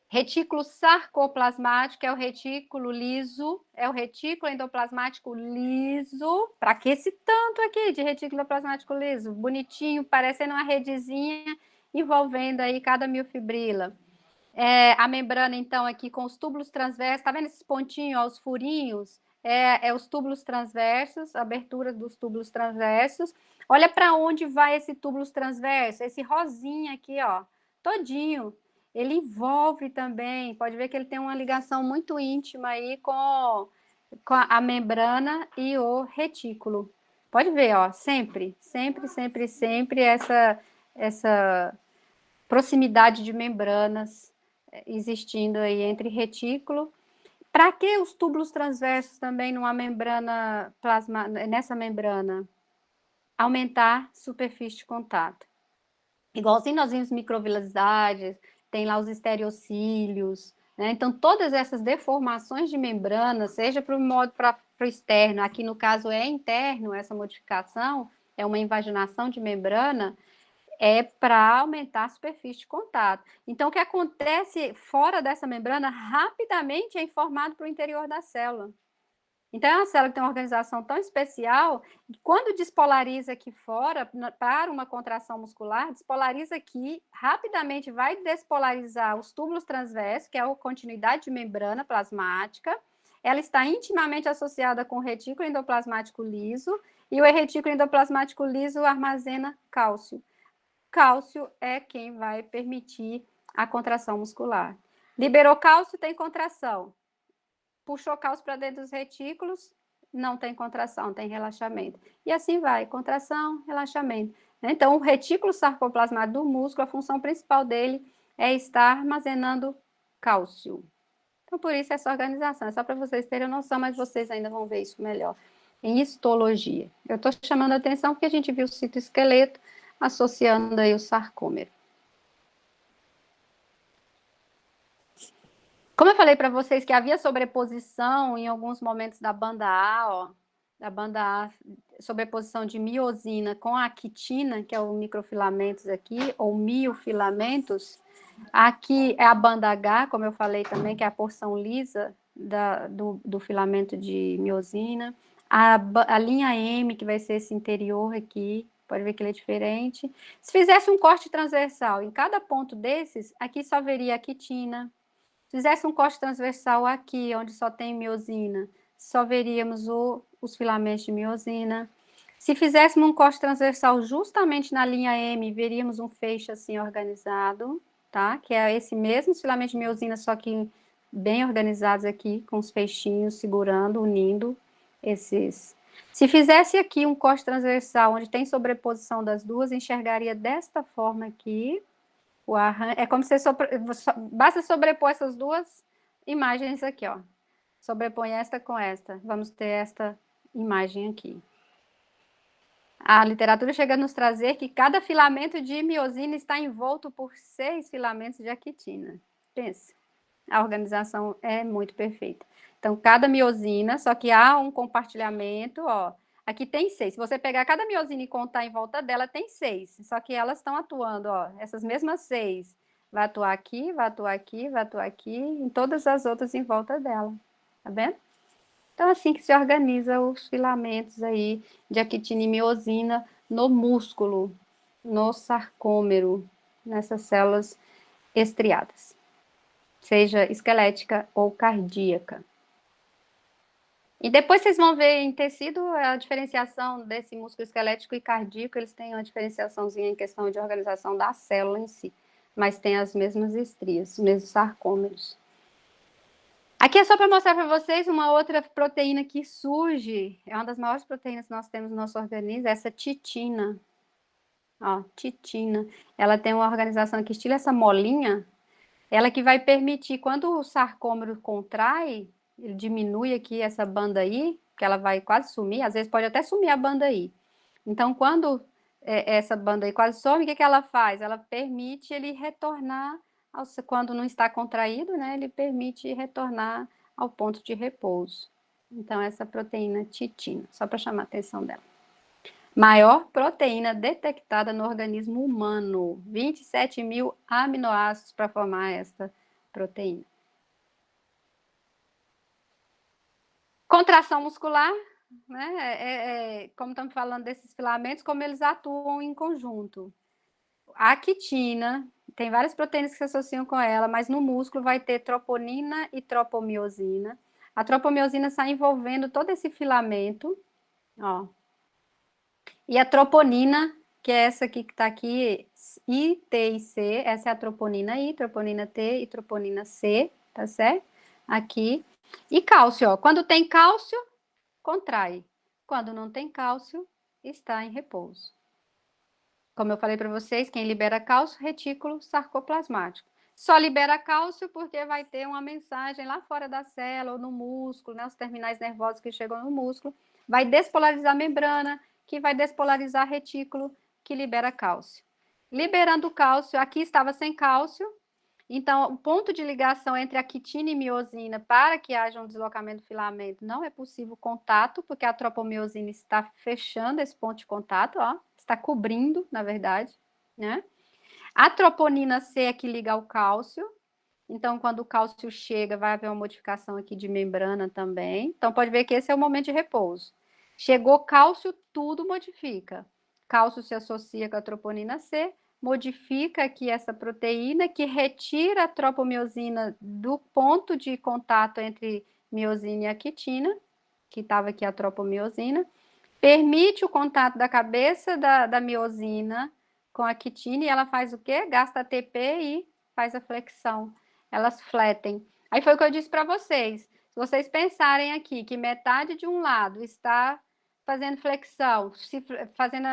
S2: Retículo sarcoplasmático é o retículo liso, é o retículo endoplasmático liso. Para que esse tanto aqui de retículo endoplasmático liso? Bonitinho, parecendo uma redezinha envolvendo aí cada miofibrila. A membrana, então, aqui com os túbulos transversos, tá vendo esses pontinhos, ó, os furinhos? Os túbulos transversos, abertura dos túbulos transversos. Olha para onde vai esse túbulos transverso, esse rosinha aqui, ó, todinho. Ele envolve também, pode ver que ele tem uma ligação muito íntima aí com a membrana e o retículo. Pode ver, ó, sempre essa proximidade de membranas existindo aí entre retículo. Para que os túbulos transversos também numa membrana nessa membrana? Aumentar superfície de contato. Igualzinho nós vimos microvilosidades, tem lá os estereocílios, né? Então, todas essas deformações de membrana, seja para o externo, aqui no caso é interno, essa modificação, é uma invaginação de membrana, é para aumentar a superfície de contato. Então, o que acontece fora dessa membrana, rapidamente é informado para o interior da célula. Então, é uma célula que tem uma organização tão especial, que quando despolariza aqui fora, para uma contração muscular, despolariza aqui, rapidamente vai despolarizar os túbulos transversos, que é a continuidade de membrana plasmática. Ela está intimamente associada com o retículo endoplasmático liso, e o retículo endoplasmático liso armazena cálcio. Cálcio é quem vai permitir a contração muscular. Liberou cálcio, tem contração. Puxou cálcio para dentro dos retículos, não tem contração, tem relaxamento. E assim vai, contração, relaxamento. Então, o retículo sarcoplasmático do músculo, a função principal dele é estar armazenando cálcio. Então, por isso essa organização, é só para vocês terem noção, mas vocês ainda vão ver isso melhor em histologia. Eu estou chamando a atenção porque a gente viu o citoesqueleto associando aí o sarcômero. Como eu falei para vocês que havia sobreposição em alguns momentos da banda A, ó, da banda A, sobreposição de miosina com a quitina, que é o microfilamentos aqui, ou miofilamentos. Aqui é a banda H, como eu falei também, que é a porção lisa do filamento de miosina. A linha M, que vai ser esse interior aqui, pode ver que ele é diferente. Se fizesse um corte transversal em cada ponto desses, aqui só veria a quitina. Se fizesse um corte transversal aqui, onde só tem miosina, só veríamos os filamentos de miosina. Se fizéssemos um corte transversal justamente na linha M, veríamos um feixe assim organizado, tá? Que é esse mesmo filamento de miosina, só que bem organizados aqui, com os feixinhos segurando, unindo esses. Se fizesse aqui um corte transversal, onde tem sobreposição das duas, enxergaria desta forma aqui. É como se basta sobrepor essas duas imagens aqui, ó. Sobrepõe esta com esta. Vamos ter esta imagem aqui. A literatura chega a nos trazer que cada filamento de miosina está envolto por 6 filamentos de actina. Pensa. a organização é muito perfeita. Então, cada miosina, só que há um compartilhamento, ó. Aqui tem 6. Se você pegar cada miosina e contar em volta dela, tem 6. Só que elas estão atuando, ó. Essas mesmas 6. Vai atuar aqui, vai atuar aqui, vai atuar aqui, em todas as outras em volta dela. Tá vendo? Então, assim que se organiza os filamentos aí de actina e miosina no músculo, no sarcômero, nessas células estriadas, seja esquelética ou cardíaca. E depois vocês vão ver em tecido a diferenciação desse músculo esquelético e cardíaco, eles têm uma diferenciaçãozinha em questão de organização da célula em si, mas tem as mesmas estrias, os mesmos sarcômeros. Aqui é só para mostrar para vocês uma outra proteína que surge, é uma das maiores proteínas que nós temos no nosso organismo, essa titina. Ó, titina. Ela tem uma organização aqui, estilo essa molinha, ela que vai permitir, quando o sarcômero contrai, ele diminui aqui essa banda aí, que ela vai quase sumir, às vezes pode até sumir a banda aí. Então, quando essa banda aí quase some, o que ela faz? Ela permite ele retornar, quando não está contraído, né? Ele permite retornar ao ponto de repouso. Então, essa proteína titina, só para chamar a atenção dela. Maior proteína detectada no organismo humano, 27 mil aminoácidos para formar esta proteína. Contração muscular, né? Como estamos falando desses filamentos, como eles atuam em conjunto. A actina, tem várias proteínas que se associam com ela, mas no músculo vai ter troponina e tropomiosina. A tropomiosina está envolvendo todo esse filamento, ó. E a troponina, que é essa aqui que está aqui, I, T e C, essa é a troponina I, troponina T e troponina C, tá certo? Aqui. E cálcio, ó. Quando tem cálcio, contrai. Quando não tem cálcio, está em repouso. Como eu falei para vocês, quem libera cálcio, retículo sarcoplasmático. Só libera cálcio porque vai ter uma mensagem lá fora da célula ou no músculo, né? Os terminais nervosos que chegam no músculo. Vai despolarizar a membrana, que vai despolarizar retículo, que libera cálcio. Liberando cálcio, aqui estava sem cálcio, então o ponto de ligação entre a quitina e miosina para que haja um deslocamento do filamento não é possível contato, porque a tropomiosina está fechando esse ponto de contato, ó, está cobrindo, na verdade, né? A troponina C é que liga ao cálcio, então quando o cálcio chega vai haver uma modificação aqui de membrana também, então pode ver que esse é o momento de repouso. Chegou cálcio, tudo modifica. Cálcio se associa com a troponina C, modifica aqui essa proteína que retira a tropomiosina do ponto de contato entre miosina e a quitina, que estava aqui a tropomiosina, permite o contato da cabeça da miosina com a quitina e ela faz o quê? Gasta ATP e faz a flexão. Elas fletem. Aí foi o que eu disse para vocês. Se vocês pensarem aqui que metade de um lado está fazendo flexão, fazendo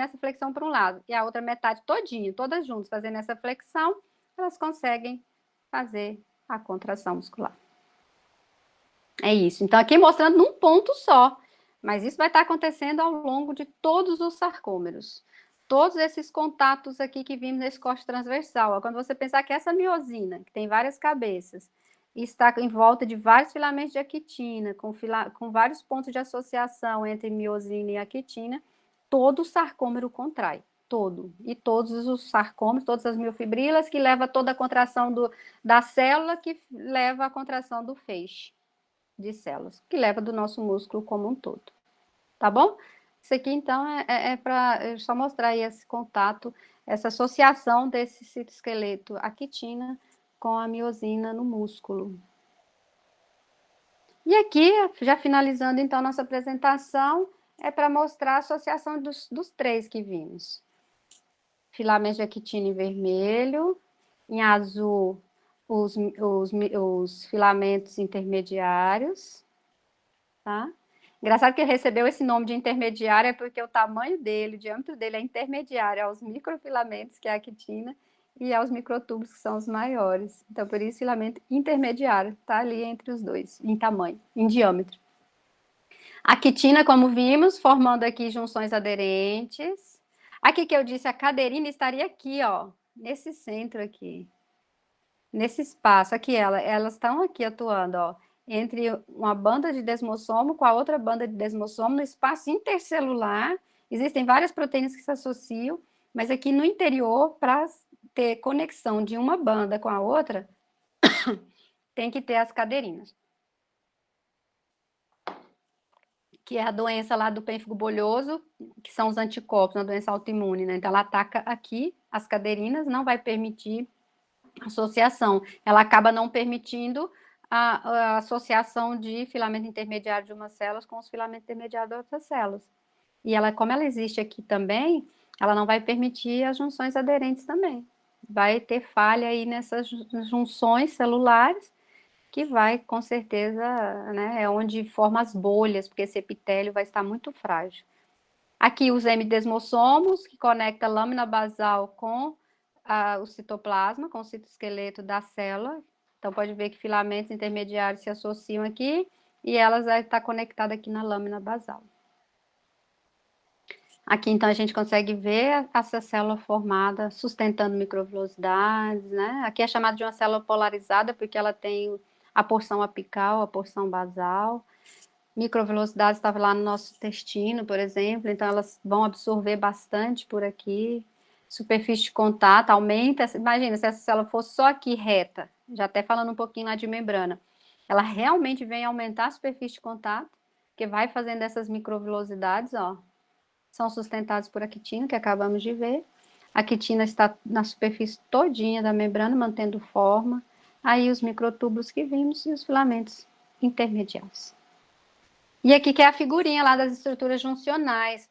S2: essa flexão para um lado, e a outra metade todinha, todas juntas, fazendo essa flexão, elas conseguem fazer a contração muscular. É isso. Então, aqui mostrando num ponto só, mas isso vai estar acontecendo ao longo de todos os sarcômeros. Todos esses contatos aqui que vimos nesse corte transversal. Ó, quando você pensar que essa miosina, que tem várias cabeças, está em volta de vários filamentos de actina, com vários pontos de associação entre miosina e actina, todo o sarcômero contrai, todo. E todos os sarcômeros, todas as miofibrilas, que leva toda a contração da célula, que leva a contração do feixe de células, que leva do nosso músculo como um todo. Tá bom? Isso aqui, então, é para só mostrar aí esse contato, essa associação desse citoesqueleto actina com a miosina no músculo. E aqui, já finalizando, então, nossa apresentação, é para mostrar a associação dos três que vimos. Filamentos de actina em vermelho, em azul, os filamentos intermediários, tá? Engraçado que ele recebeu esse nome de intermediário, é porque o tamanho dele, o diâmetro dele é intermediário aos microfilamentos, que é a actina, e aos microtúbulos, que são os maiores. Então, por isso, filamento intermediário, tá ali entre os dois, em tamanho, em diâmetro. A quitina, como vimos, formando aqui junções aderentes. Aqui que eu disse, a caderina estaria aqui, ó, nesse centro aqui. nesse espaço, aqui elas estão aqui atuando, ó, entre uma banda de desmossomo com a outra banda de desmossomo no espaço intercelular. Existem várias proteínas que se associam, mas aqui no interior, para ter conexão de uma banda com a outra, tem que ter as caderinas. Que é a doença lá do pênfigo bolhoso, que são os anticorpos, uma doença autoimune, né? Então, ela ataca aqui as caderinas, não vai permitir associação. Ela acaba não permitindo a associação de filamento intermediário de umas células com os filamentos intermediários de outras células. E ela, como ela existe aqui também, ela não vai permitir as junções aderentes também. Vai ter falha aí nessas junções celulares, que vai, com certeza, né, é onde forma as bolhas, porque esse epitélio vai estar muito frágil. Aqui os hemidesmossomos, que conecta a lâmina basal com o citoplasma, com o citoesqueleto da célula. Então, pode ver que filamentos intermediários se associam aqui, e elas vão estar conectadas aqui na lâmina basal. Aqui, então, a gente consegue ver essa célula formada, sustentando microvilosidades, né? Aqui é chamada de uma célula polarizada, porque ela tem a porção apical, a porção basal. Microvilosidades estavam lá no nosso intestino, por exemplo, então elas vão absorver bastante por aqui. Superfície de contato aumenta. Imagina, se essa célula fosse só aqui reta, já até falando um pouquinho lá de membrana, ela realmente vem aumentar a superfície de contato, que vai fazendo essas microvilosidades, ó, são sustentados por a quitina, que acabamos de ver. A quitina está na superfície todinha da membrana, mantendo forma. Aí os microtúbulos que vimos e os filamentos intermediários. E aqui que é a figurinha lá das estruturas juncionais,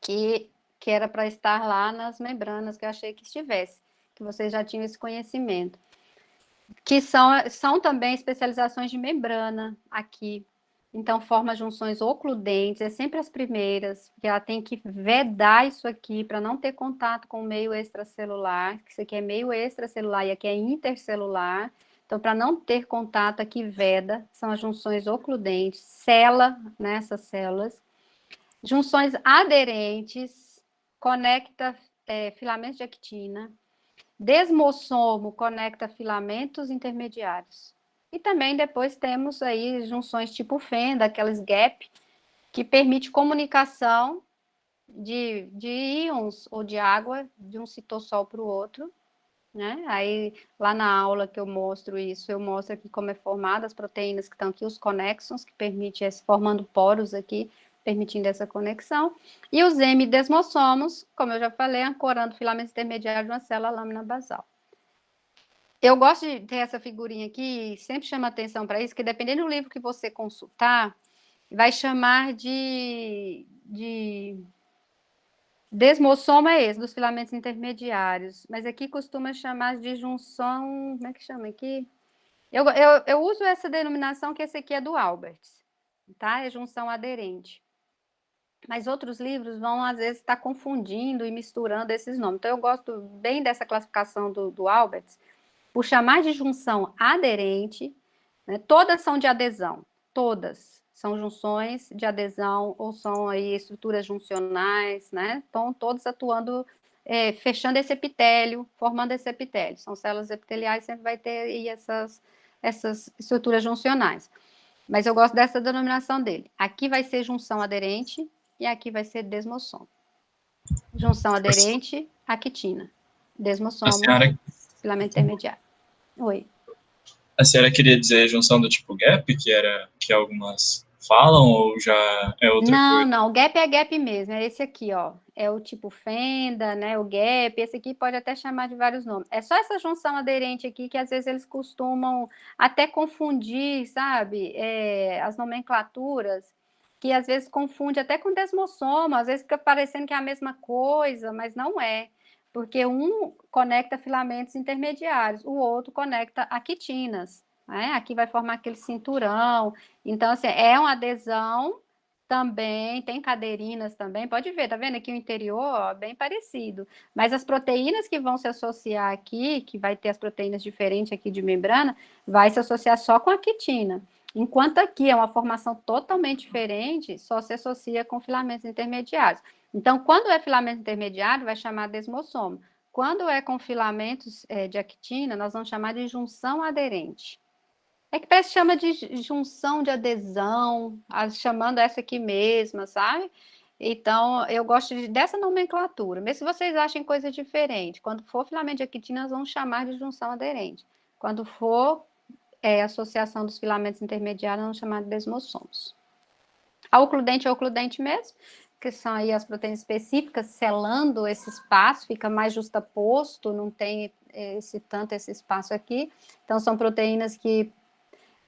S2: que era para estar lá nas membranas, que eu achei que estivesse, que vocês já tinham esse conhecimento. Que são também especializações de membrana aqui. Então, forma junções ocludentes, é sempre as primeiras, porque ela tem que vedar isso aqui para não ter contato com o meio extracelular, que isso aqui é meio extracelular e aqui é intercelular. Então, para não ter contato aqui, veda, são as junções ocludentes, sela nessas células. Junções aderentes, conecta filamentos de actina. Desmossomo conecta filamentos intermediários. E também depois temos aí junções tipo fenda, aquelas gap, que permite comunicação de íons ou de água de um citossol para o outro, né? Aí lá na aula que eu mostro isso, eu mostro aqui como é formada as proteínas que estão aqui, os connexons, que permitem formando poros aqui, permitindo essa conexão. E os hemidesmossomos, como eu já falei, ancorando filamentos intermediários de uma célula lâmina basal. Eu gosto de ter essa figurinha aqui, sempre chama atenção para isso, que dependendo do livro que você consultar, vai chamar de desmossomo é esse, dos filamentos intermediários, mas aqui costuma chamar de junção, como é que chama aqui? Eu uso essa denominação, que esse aqui é do Alberts, tá? É junção aderente. Mas outros livros vão, às vezes, estar confundindo e misturando esses nomes. Então, eu gosto bem dessa classificação do Alberts, por chamar de junção aderente, né? Todas são de adesão, todas são junções de adesão ou são aí estruturas juncionais, né? Estão todos atuando, fechando esse epitélio, formando esse epitélio. São células epiteliais, sempre vai ter aí essas estruturas juncionais. Mas eu gosto dessa denominação dele. Aqui vai ser junção aderente e aqui vai ser desmossomo. Junção aderente, actina. Desmossomo, filamento intermediário. Oi.
S5: A senhora queria dizer junção do tipo gap, que algumas falam, ou já é outra coisa?
S2: Não, o gap é gap mesmo, é esse aqui, ó. É o tipo fenda, né? O gap, esse aqui pode até chamar de vários nomes. É só essa junção aderente aqui que às vezes eles costumam até confundir, sabe? As nomenclaturas, que às vezes confunde até com desmossomo, às vezes fica parecendo que é a mesma coisa, mas não é. Porque um conecta filamentos intermediários, o outro conecta actinas, né? Aqui vai formar aquele cinturão. Então, assim, é uma adesão também, tem caderinas também, pode ver, tá vendo aqui o interior, ó, bem parecido. Mas as proteínas que vão se associar aqui, que vai ter as proteínas diferentes aqui de membrana, vai se associar só com a quitina. Enquanto aqui é uma formação totalmente diferente, só se associa com filamentos intermediários. Então, quando é filamento intermediário, vai chamar desmossomo. Quando é com filamentos de actina, nós vamos chamar de junção aderente. É que parece que chama de junção de adesão, chamando essa aqui mesma, sabe? Então, eu gosto dessa nomenclatura. Mesmo se vocês achem coisa diferente. Quando for filamento de actina, nós vamos chamar de junção aderente. Quando for associação dos filamentos intermediários, nós vamos chamar de desmossomos. A ocludente é ocludente mesmo, que são aí as proteínas específicas selando esse espaço, fica mais justaposto, não tem tanto esse espaço aqui. Então, são proteínas que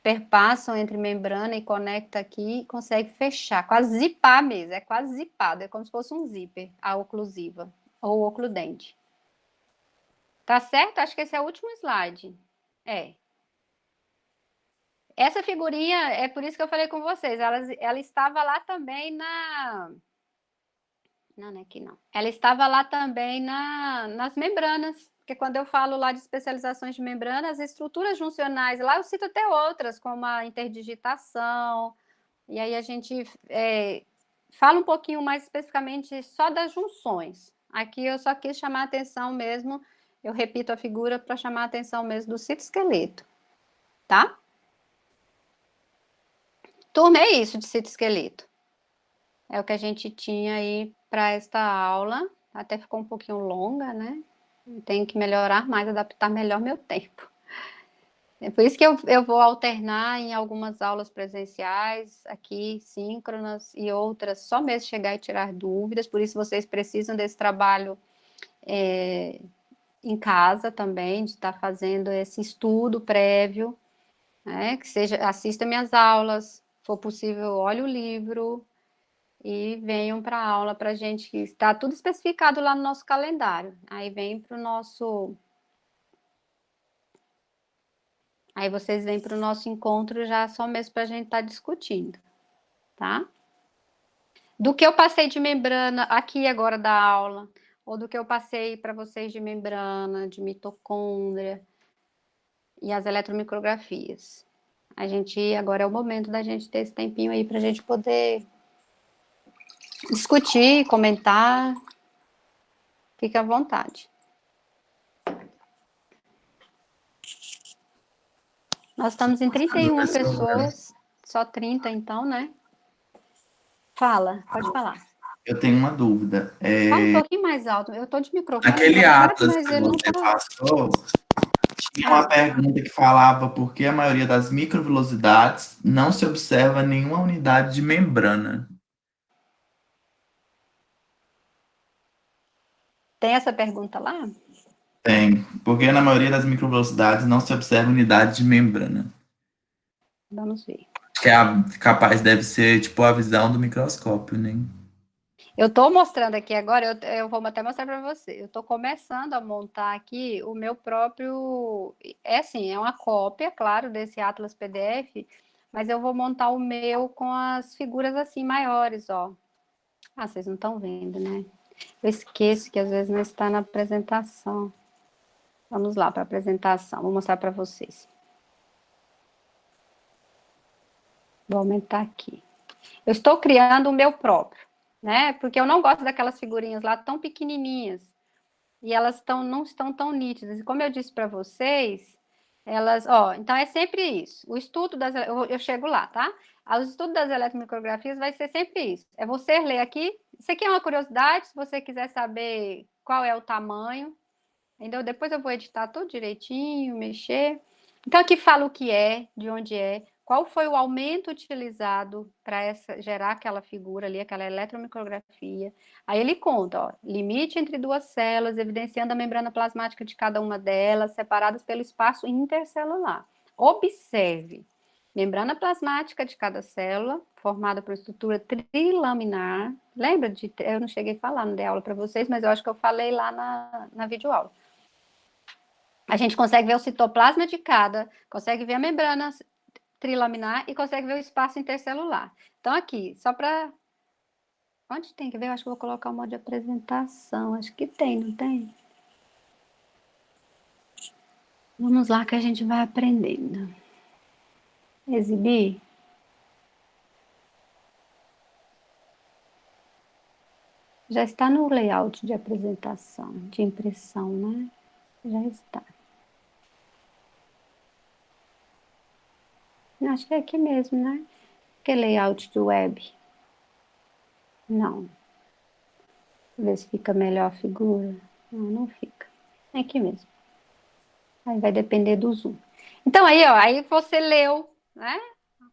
S2: perpassam entre membrana e conecta aqui e consegue fechar, quase zipar mesmo, é quase zipado, é como se fosse um zíper, a oclusiva, ou ocludente. Tá certo? Acho que esse é o último slide. Essa figurinha, é por isso que eu falei com vocês, ela estava lá também na... Não é aqui não. Ela estava lá também nas membranas, porque quando eu falo lá de especializações de membranas, as estruturas juncionais, lá eu cito até outras, como a interdigitação, e aí a gente fala um pouquinho mais especificamente só das junções. Aqui eu só quis chamar a atenção mesmo, eu repito a figura para chamar a atenção mesmo do citoesqueleto, tá? Turma, é isso de citoesqueleto. É o que a gente tinha aí para esta aula. Até ficou um pouquinho longa, né? Tenho que melhorar mais, adaptar melhor meu tempo. É por isso que eu vou alternar em algumas aulas presenciais, aqui, síncronas, e outras só mesmo chegar e tirar dúvidas. Por isso vocês precisam desse trabalho em casa também, de estar fazendo esse estudo prévio, né? Que seja, assista minhas aulas, se for possível, olhe o livro, e venham para a aula para a gente, está tudo especificado lá no nosso calendário. Aí vem para o nosso... Aí vocês vêm para o nosso encontro já só mesmo para a gente estar discutindo, tá? Do que eu passei de membrana aqui agora da aula, ou do que eu passei para vocês de membrana, de mitocôndria e as eletromicrografias. A gente, agora é o momento da gente ter esse tempinho aí para a gente poder discutir, comentar. Fique à vontade. Nós estamos em 31 pessoas, só 30 então, né? Fala, pode falar.
S6: Eu tenho uma dúvida.
S2: Fala um pouquinho mais alto, eu estou de microfone,
S6: Naquele
S2: baixo,
S6: atlas
S2: mas
S6: que
S2: ele não
S6: você
S2: tá...
S6: passou, tinha uma pergunta que falava por que a maioria das microvelocidades não se observa nenhuma unidade de membrana.
S2: Tem essa pergunta lá?
S6: Tem. Porque na maioria das microvelocidades não se observa unidade de membrana.
S2: Vamos ver.
S6: Que capaz deve ser tipo a visão do microscópio, né?
S2: Eu estou mostrando aqui agora, eu vou até mostrar para você. Eu estou começando a montar aqui o meu próprio... É assim, é uma cópia, claro, desse Atlas PDF, mas eu vou montar o meu com as figuras assim maiores, ó. Ah, vocês não estão vendo, né? Eu esqueço que às vezes não está na apresentação. Vamos lá para a apresentação, vou mostrar para vocês. Vou aumentar aqui. Eu estou criando o meu próprio, né? Porque eu não gosto daquelas figurinhas lá tão pequenininhas. E elas não estão tão nítidas. E como eu disse para vocês, elas... então é sempre isso. O estudo das... Eu chego lá, tá? O estudo das eletromicrografias vai ser sempre isso. É você ler aqui. Isso aqui é uma curiosidade, se você quiser saber qual é o tamanho. Entendeu? Depois eu vou editar tudo direitinho, mexer. Então, aqui fala o que é, de onde é, qual foi o aumento utilizado para gerar aquela figura ali, aquela eletromicrografia. Aí ele conta, ó, limite entre duas células, evidenciando a membrana plasmática de cada uma delas, separadas pelo espaço intercelular. Observe, membrana plasmática de cada célula, formada por estrutura trilaminar. Lembra eu não cheguei a falar, não dei aula para vocês, mas eu acho que eu falei lá na videoaula. A gente consegue ver o citoplasma de cada, consegue ver a membrana trilaminar e consegue ver o espaço intercelular. Então, aqui, só para... Onde tem que ver? Eu acho que vou colocar o modo de apresentação. Acho que tem, não tem? Vamos lá que a gente vai aprendendo. Exibir. Já está no layout de apresentação, de impressão, né? Já está. Acho que é aqui mesmo, né? Que é layout do web. Não. Ver se fica melhor a figura. Não fica. É aqui mesmo. Aí vai depender do zoom. Então aí, ó, aí você leu, né?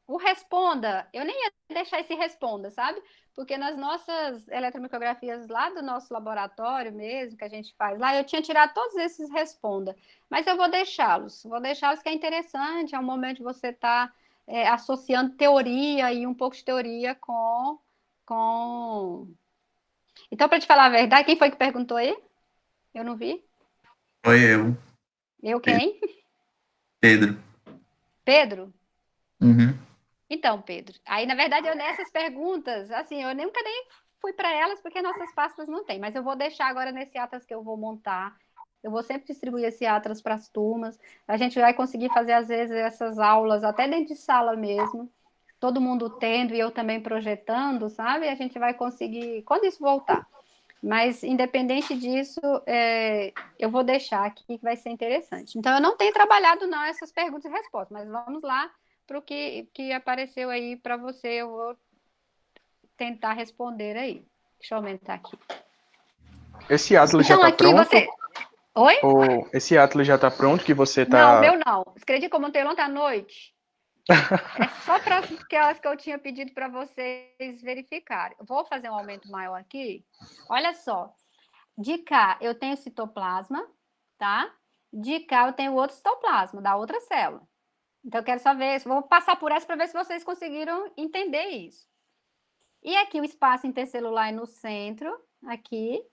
S2: O responda, eu nem ia deixar esse responda, sabe? Porque nas nossas eletromicrografias lá do nosso laboratório mesmo, que a gente faz lá, eu tinha tirado todos esses responda. Mas eu vou deixá-los que é interessante, é um momento de você estar associando teoria e um pouco de teoria com... Então, para te falar a verdade, quem foi que perguntou aí? Eu não vi.
S6: Foi eu,
S2: Eu quem?
S6: Pedro.
S2: Pedro?
S6: Uhum.
S2: Então, Pedro, aí na verdade eu nessas perguntas, assim, eu nunca nem fui para elas porque nossas pastas não tem, mas eu vou deixar agora nesse Atlas que eu vou montar. Eu vou sempre distribuir esse Atlas para as turmas. A gente vai conseguir fazer às vezes essas aulas até dentro de sala mesmo, todo mundo tendo e eu também projetando, sabe? A gente vai conseguir quando isso voltar. Mas independente disso, eu vou deixar aqui que vai ser interessante. Então eu não tenho trabalhado não essas perguntas e respostas, mas vamos lá para o que apareceu aí para você, eu vou tentar responder aí. Deixa eu aumentar aqui.
S4: Esse Atlas já
S2: Então,
S4: está
S2: aqui
S4: pronto?
S2: você... Oi?
S4: Ou esse Atlas já está pronto que você
S2: Não, o
S4: está...
S2: meu não. Acredita que eu montei ontem à noite? É só para aquelas que eu tinha pedido para vocês verificarem. Eu vou fazer um aumento maior aqui. Olha só. De cá, eu tenho citoplasma, tá? De cá, eu tenho outro citoplasma, da outra célula. Então, eu quero só ver, vou passar por essa para ver se vocês conseguiram entender isso. E aqui o espaço intercelular é no centro, aqui.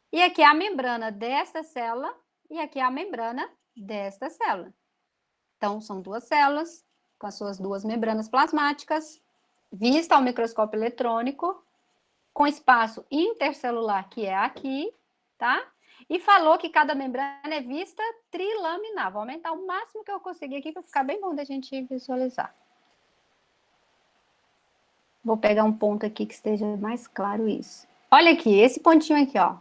S2: E aqui é a membrana desta célula e aqui é a membrana desta célula. Então, são duas células com as suas duas membranas plasmáticas, vista ao microscópio eletrônico, com espaço intercelular, que é aqui, tá? E falou que cada membrana é vista trilaminar. Vou aumentar o máximo que eu conseguir aqui para ficar bem bom da gente visualizar. Vou pegar um ponto aqui que esteja mais claro isso. Olha aqui, esse pontinho aqui, ó.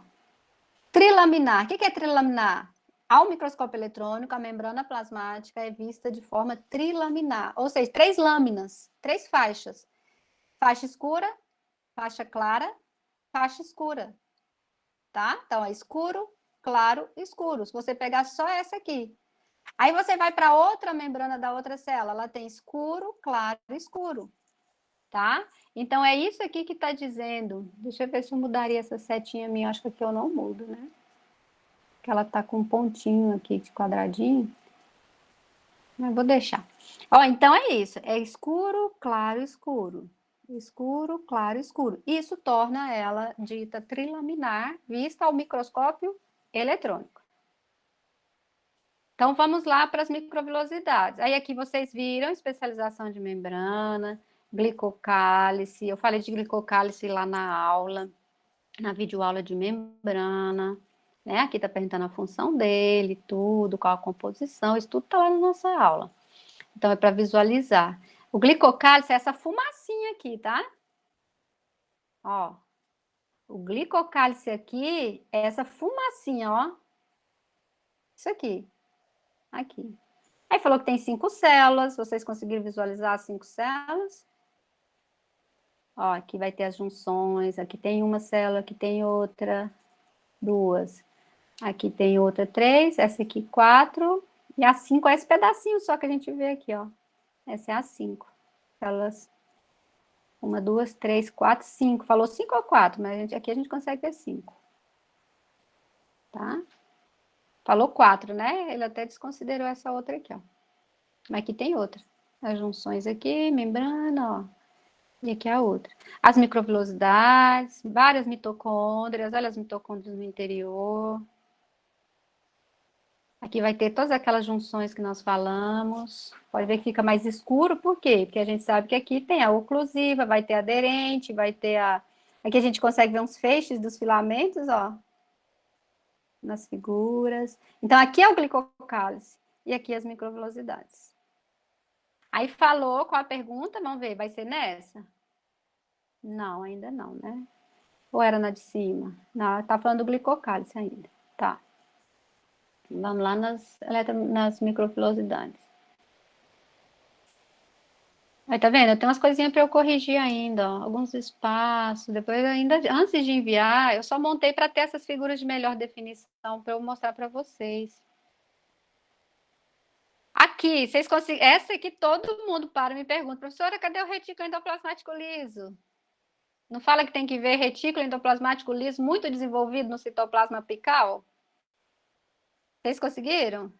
S2: Trilaminar. O que é trilaminar? Ao microscópio eletrônico, a membrana plasmática é vista de forma trilaminar, ou seja, 3 lâminas, 3 faixas. Faixa escura, faixa clara, faixa escura. Tá? Então, é escuro, claro, escuro. Se você pegar só essa aqui. Aí você vai para outra membrana da outra célula, ela tem escuro, claro, escuro. Tá? Então, é isso aqui que está dizendo. Deixa eu ver se eu mudaria essa setinha minha. Acho que aqui eu não mudo, né? Que ela está com um pontinho aqui de quadradinho. Mas vou deixar. Ó, então é isso. É escuro, claro, escuro. Escuro, claro, escuro. Isso torna ela dita trilaminar, vista ao microscópio eletrônico. Então, vamos lá para as microvilosidades. Aí aqui vocês viram especialização de membrana, glicocálice. Eu falei de glicocálice lá na aula, na videoaula de membrana. Né? Aqui está perguntando a função dele, tudo, qual a composição, isso tudo está lá na nossa aula. Então, é para visualizar. O glicocálice é essa fumacinha aqui, tá? Ó, o glicocálice aqui é essa fumacinha, ó. Isso aqui. Aqui. Aí falou que tem 5 células, vocês conseguiram visualizar as 5 células? Ó, aqui vai ter as junções, aqui tem uma célula, aqui tem outra, 2. Aqui tem outra 3, essa aqui 4, e a 5 é esse pedacinho só que a gente vê aqui, ó. Essa é a 5. Células 1, 2, 3, 4, 5. Falou 5 ou 4, mas aqui a gente consegue ver 5. Tá? Falou 4, né? Ele até desconsiderou essa outra aqui, ó. Mas aqui tem outra. As junções aqui, membrana, ó. E aqui a outra. As microvilosidades, várias mitocôndrias. Olha as mitocôndrias no interior. Aqui vai ter todas aquelas junções que nós falamos. Pode ver que fica mais escuro, por quê? Porque a gente sabe que aqui tem a oclusiva, vai ter aderente, vai ter a... Aqui a gente consegue ver uns feixes dos filamentos, ó. Nas figuras. Então, aqui é o glicocálice e aqui as microvilosidades. Aí falou qual a pergunta? Vamos ver, vai ser nessa? Não, ainda não, né? Ou era na de cima? Não, tá falando do glicocálice ainda. Tá. Vamos lá nas microvilosidades. Aí, tá vendo? Tem umas coisinhas para eu corrigir ainda, ó. Alguns espaços. Depois, ainda antes de enviar, eu só montei para ter essas figuras de melhor definição para eu mostrar para vocês. Aqui, vocês conseguem. Essa aqui todo mundo para e me pergunta, professora, cadê o retículo endoplasmático liso? Não fala que tem que ver retículo endoplasmático liso muito desenvolvido no citoplasma apical? Vocês conseguiram?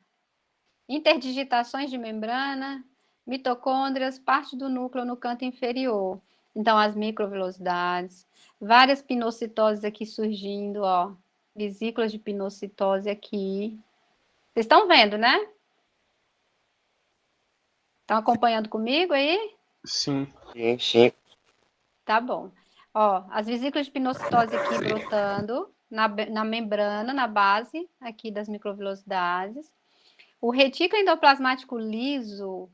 S2: Interdigitações de membrana, mitocôndrias, parte do núcleo no canto inferior. Então, as microvelocidades, várias pinocitoses aqui surgindo, ó. Vesículas de pinocitose aqui. Vocês estão vendo, né? Estão acompanhando comigo aí?
S4: Sim.
S7: Sim.
S2: Tá bom. Ó, as vesículas de pinocitose aqui brotando na membrana, na base aqui das microvelocidades. O retículo endoplasmático liso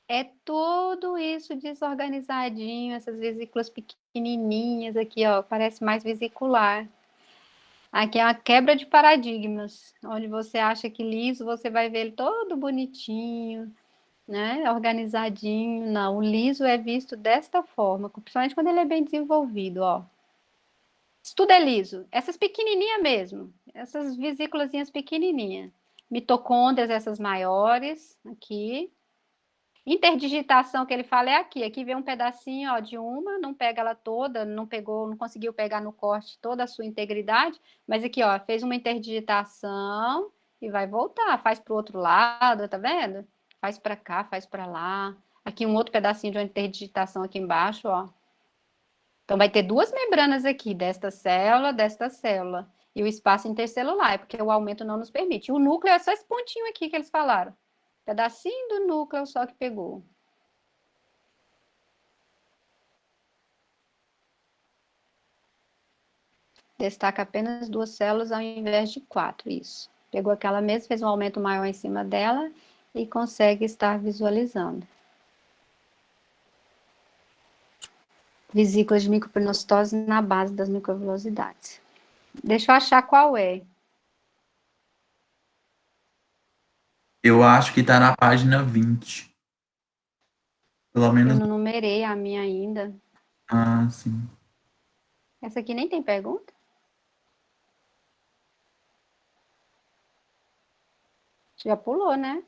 S2: é tudo isso desorganizadinho, essas vesículas pequenininhas aqui, ó, parece mais vesicular. Aqui é uma quebra de paradigmas, onde você acha que liso, você vai ver ele todo bonitinho, né, organizadinho. Não, o liso é visto desta forma, principalmente quando ele é bem desenvolvido, ó. Isso tudo é liso. Essas pequenininhas mesmo, essas vesículazinhas pequenininhas. Mitocôndrias, essas maiores, aqui. Interdigitação que ele fala é aqui. Aqui vem um pedacinho, ó, de uma, não pega ela toda, não pegou, não conseguiu pegar no corte toda a sua integridade, mas aqui, ó, fez uma interdigitação e vai voltar, faz para o outro lado, tá vendo? Faz para cá, faz para lá. Aqui um outro pedacinho de uma interdigitação aqui embaixo, ó. Então vai ter duas membranas aqui, desta célula, e o espaço intercelular, porque o aumento não nos permite. O núcleo é só esse pontinho aqui que eles falaram. Pedacinho do núcleo só que pegou. Destaca apenas duas células ao invés de 4, isso. Pegou aquela mesma, fez um aumento maior em cima dela e consegue estar visualizando. Vesículas de micropinocitose na base das microvelocidades. Deixa eu achar qual é.
S6: Eu acho que tá na página 20. Pelo menos.
S2: Eu não numerei a minha ainda.
S6: Ah, sim.
S2: Essa aqui nem tem pergunta? Já pulou, né?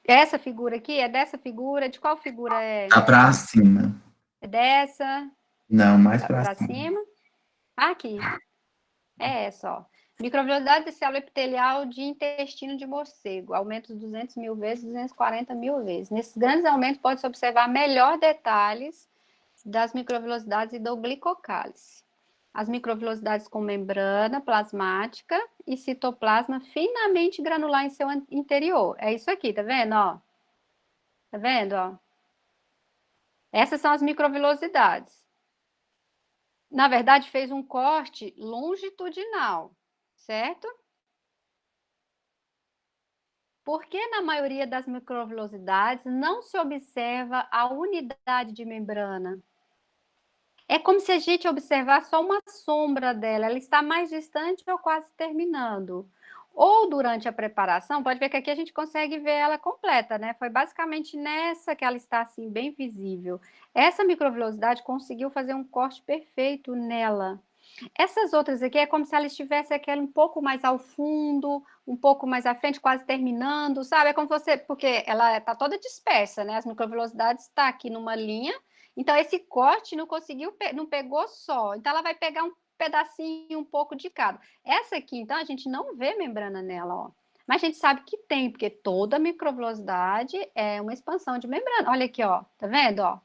S2: Essa figura aqui, é dessa figura? De qual figura é?
S6: Tá pra cima.
S2: É dessa?
S6: Não, mais
S2: Tá
S6: pra
S2: pra
S6: cima.
S2: cima? Aqui. É essa, ó. Microvelocidade de célula epitelial de intestino de morcego. Aumento 200 mil vezes, 240 mil vezes. Nesses grandes aumentos, pode-se observar melhor detalhes das microvelocidades e do glicocálice. As microvelocidades com membrana plasmática e citoplasma finamente granular em seu interior. É isso aqui, tá vendo, ó? Tá vendo, ó? Essas são as microvelocidades. Na verdade, fez um corte longitudinal, certo? Porque na maioria das microvelocidades não se observa a unidade de membrana. É como se a gente observasse só uma sombra dela, ela está mais distante ou quase terminando. Ou durante a preparação, pode ver que aqui a gente consegue ver ela completa, né? Foi basicamente nessa que ela está assim, bem visível. Essa microvelocidade conseguiu fazer um corte perfeito nela. Essas outras aqui é como se ela estivesse aquela um pouco mais ao fundo, um pouco mais à frente, quase terminando, sabe? É como você, porque ela está toda dispersa, né? As microvelocidades estão aqui numa linha, então esse corte não conseguiu, não pegou só. Então ela vai pegar um pedacinho, um pouco de cada. Essa aqui, então, a gente não vê membrana nela, ó. Mas a gente sabe que tem, porque toda microvelocidade é uma expansão de membrana. Olha aqui, ó. Tá vendo, ó?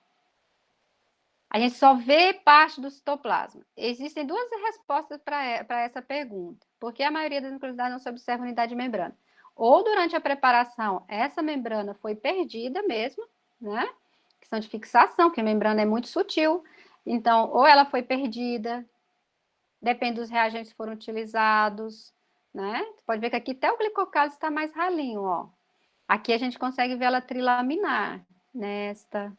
S2: A gente só vê parte do citoplasma. Existem duas respostas para essa pergunta. Por que a maioria das microvelocidades não se observa unidade de membrana? Ou durante a preparação, essa membrana foi perdida mesmo, né? Questão de fixação, porque a membrana é muito sutil. Então, ou ela foi perdida, depende dos reagentes que foram utilizados, né? Você pode ver que aqui até o glicocálice está mais ralinho, ó. Aqui a gente consegue ver ela trilaminar. Nessa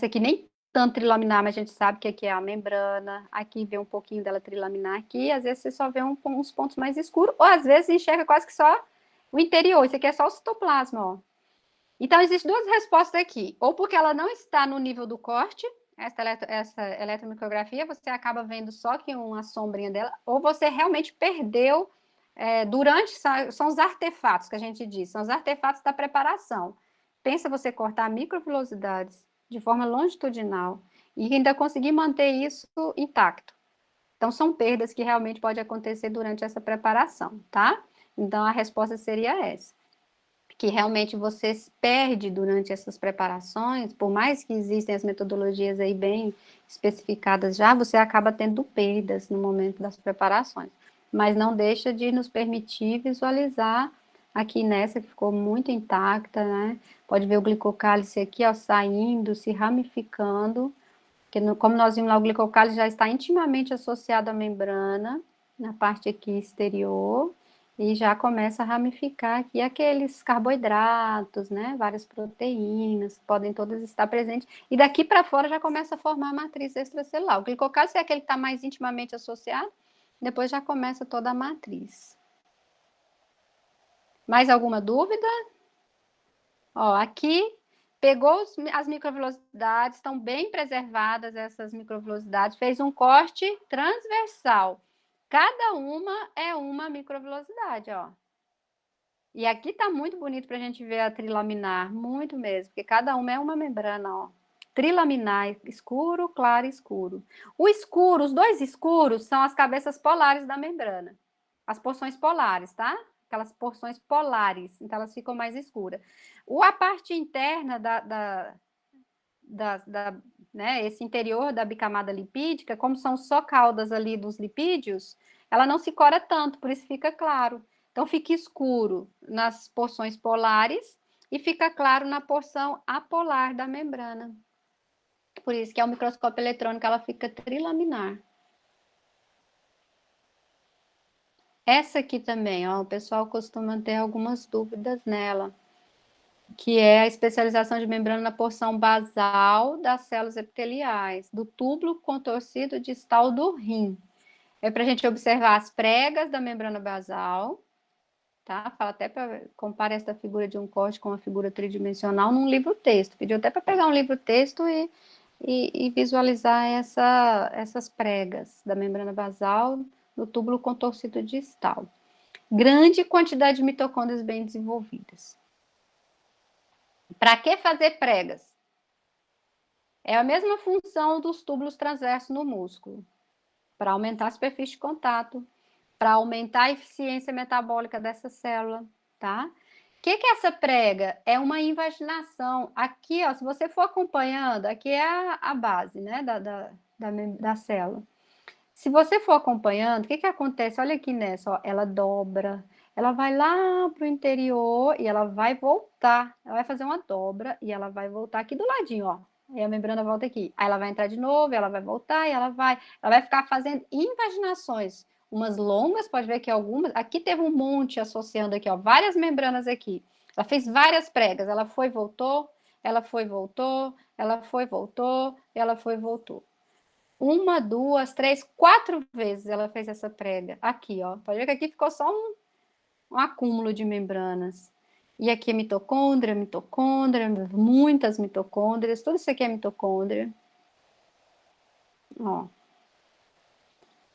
S2: aqui nem tanto trilaminar, mas a gente sabe que aqui é a membrana, aqui vê um pouquinho dela trilaminar aqui, às vezes você só vê uns pontos mais escuros, ou às vezes enxerga quase que só o interior, isso aqui é só o citoplasma, ó. Então, existem duas respostas aqui, ou porque ela não está no nível do corte, essa eletromicrografia, você acaba vendo só que uma sombrinha dela, ou você realmente perdeu são os artefatos que a gente diz, são os artefatos da preparação. Pensa você cortar microvilosidades de forma longitudinal e ainda conseguir manter isso intacto. Então, são perdas que realmente podem acontecer durante essa preparação, tá? Então, a resposta seria essa. Que realmente você perde durante essas preparações, por mais que existem as metodologias aí bem especificadas já, você acaba tendo perdas no momento das preparações. Mas não deixa de nos permitir visualizar aqui nessa, que ficou muito intacta, né? Pode ver o glicocálice aqui, ó, saindo, se ramificando, porque como nós vimos lá, o glicocálice já está intimamente associado à membrana, na parte aqui exterior, e já começa a ramificar aqui aqueles carboidratos, né? Várias proteínas, podem todas estar presentes, e daqui para fora já começa a formar a matriz extracelular. O glicocálice é aquele que está mais intimamente associado, depois já começa toda a matriz. Mais alguma dúvida? Ó, aqui pegou as microvelocidades, estão bem preservadas essas microvelocidades, fez um corte transversal. Cada uma é uma microvelocidade, ó. E aqui tá muito bonito para a gente ver a trilaminar, muito mesmo, porque cada uma é uma membrana, ó. Trilaminar, escuro, claro, escuro. O escuro, os dois escuros são as cabeças polares da membrana. As porções polares, tá? Aquelas porções polares, então elas ficam mais escuras. A parte interna né, esse interior da bicamada lipídica, como são só caudas ali dos lipídios, ela não se cora tanto, por isso fica claro. Então, fica escuro nas porções polares e fica claro na porção apolar da membrana. Por isso que é o microscópio eletrônico, ela fica trilaminar. Essa aqui também, ó, o pessoal costuma ter algumas dúvidas nela, que é a especialização de membrana na porção basal das células epiteliais, do túbulo contorcido distal do rim. É para a gente observar as pregas da membrana basal, tá? Fala até para comparar essa figura de um corte com uma figura tridimensional num livro-texto. Pediu até para pegar um livro-texto e visualizar essas pregas da membrana basal do túbulo contorcido distal. Grande quantidade de mitocôndrias bem desenvolvidas. Para que fazer pregas? É a mesma função dos túbulos transversos no músculo. Para aumentar a superfície de contato, para aumentar a eficiência metabólica dessa célula, tá? O que é essa prega? É uma invaginação. Aqui, ó, se você for acompanhando, aqui é a base, né, da célula. Se você for acompanhando, o que acontece? Olha aqui nessa, ó, ela dobra, ela vai lá para o interior e ela vai voltar. Ela vai fazer uma dobra e ela vai voltar aqui do ladinho, ó. Aí a membrana volta aqui. Aí ela vai entrar de novo, ela vai voltar e ela vai ficar fazendo invaginações. Umas longas, pode ver que algumas. Aqui teve um monte associando aqui, ó, várias membranas aqui. Ela fez várias pregas. Ela foi, voltou, ela foi, voltou, ela foi, voltou, ela foi, voltou. 1, 2, 3, 4 vezes ela fez essa prega. Aqui, ó. Pode ver que aqui ficou só um acúmulo de membranas. E aqui é mitocôndria, muitas mitocôndrias. Tudo isso aqui é mitocôndria. Ó.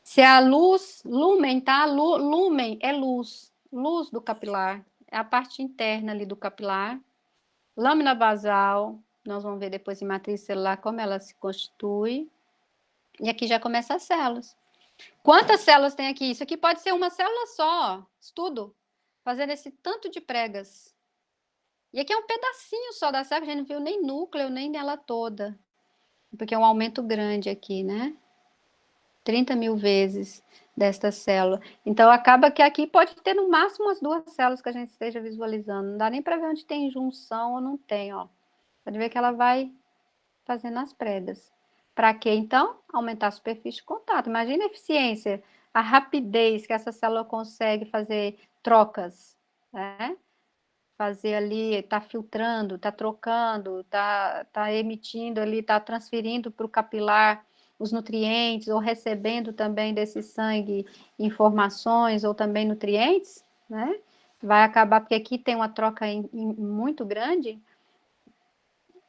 S2: Se a luz, lumen, tá? Lumen é luz. Luz do capilar. É a parte interna ali do capilar. Lâmina basal. Nós vamos ver depois em matriz celular como ela se constitui. E aqui já começa as células. Quantas células tem aqui? Isso aqui pode ser uma célula só, ó. Estudo. Fazendo esse tanto de pregas. E aqui é um pedacinho só da célula, a gente não viu nem núcleo, nem nela toda. Porque é um aumento grande aqui, né? 30.000 vezes desta célula. Então, acaba que aqui pode ter no máximo as 2 células que a gente esteja visualizando. Não dá nem para ver onde tem junção ou não tem, ó. Pode ver que ela vai fazendo as pregas. Para quê, então? Aumentar a superfície de contato. Imagina a eficiência, a rapidez que essa célula consegue fazer trocas, né? fazer ali, está filtrando, está trocando, está emitindo ali, está transferindo para o capilar os nutrientes, ou recebendo também desse sangue informações ou também nutrientes, né? Vai acabar, porque aqui tem uma troca muito grande.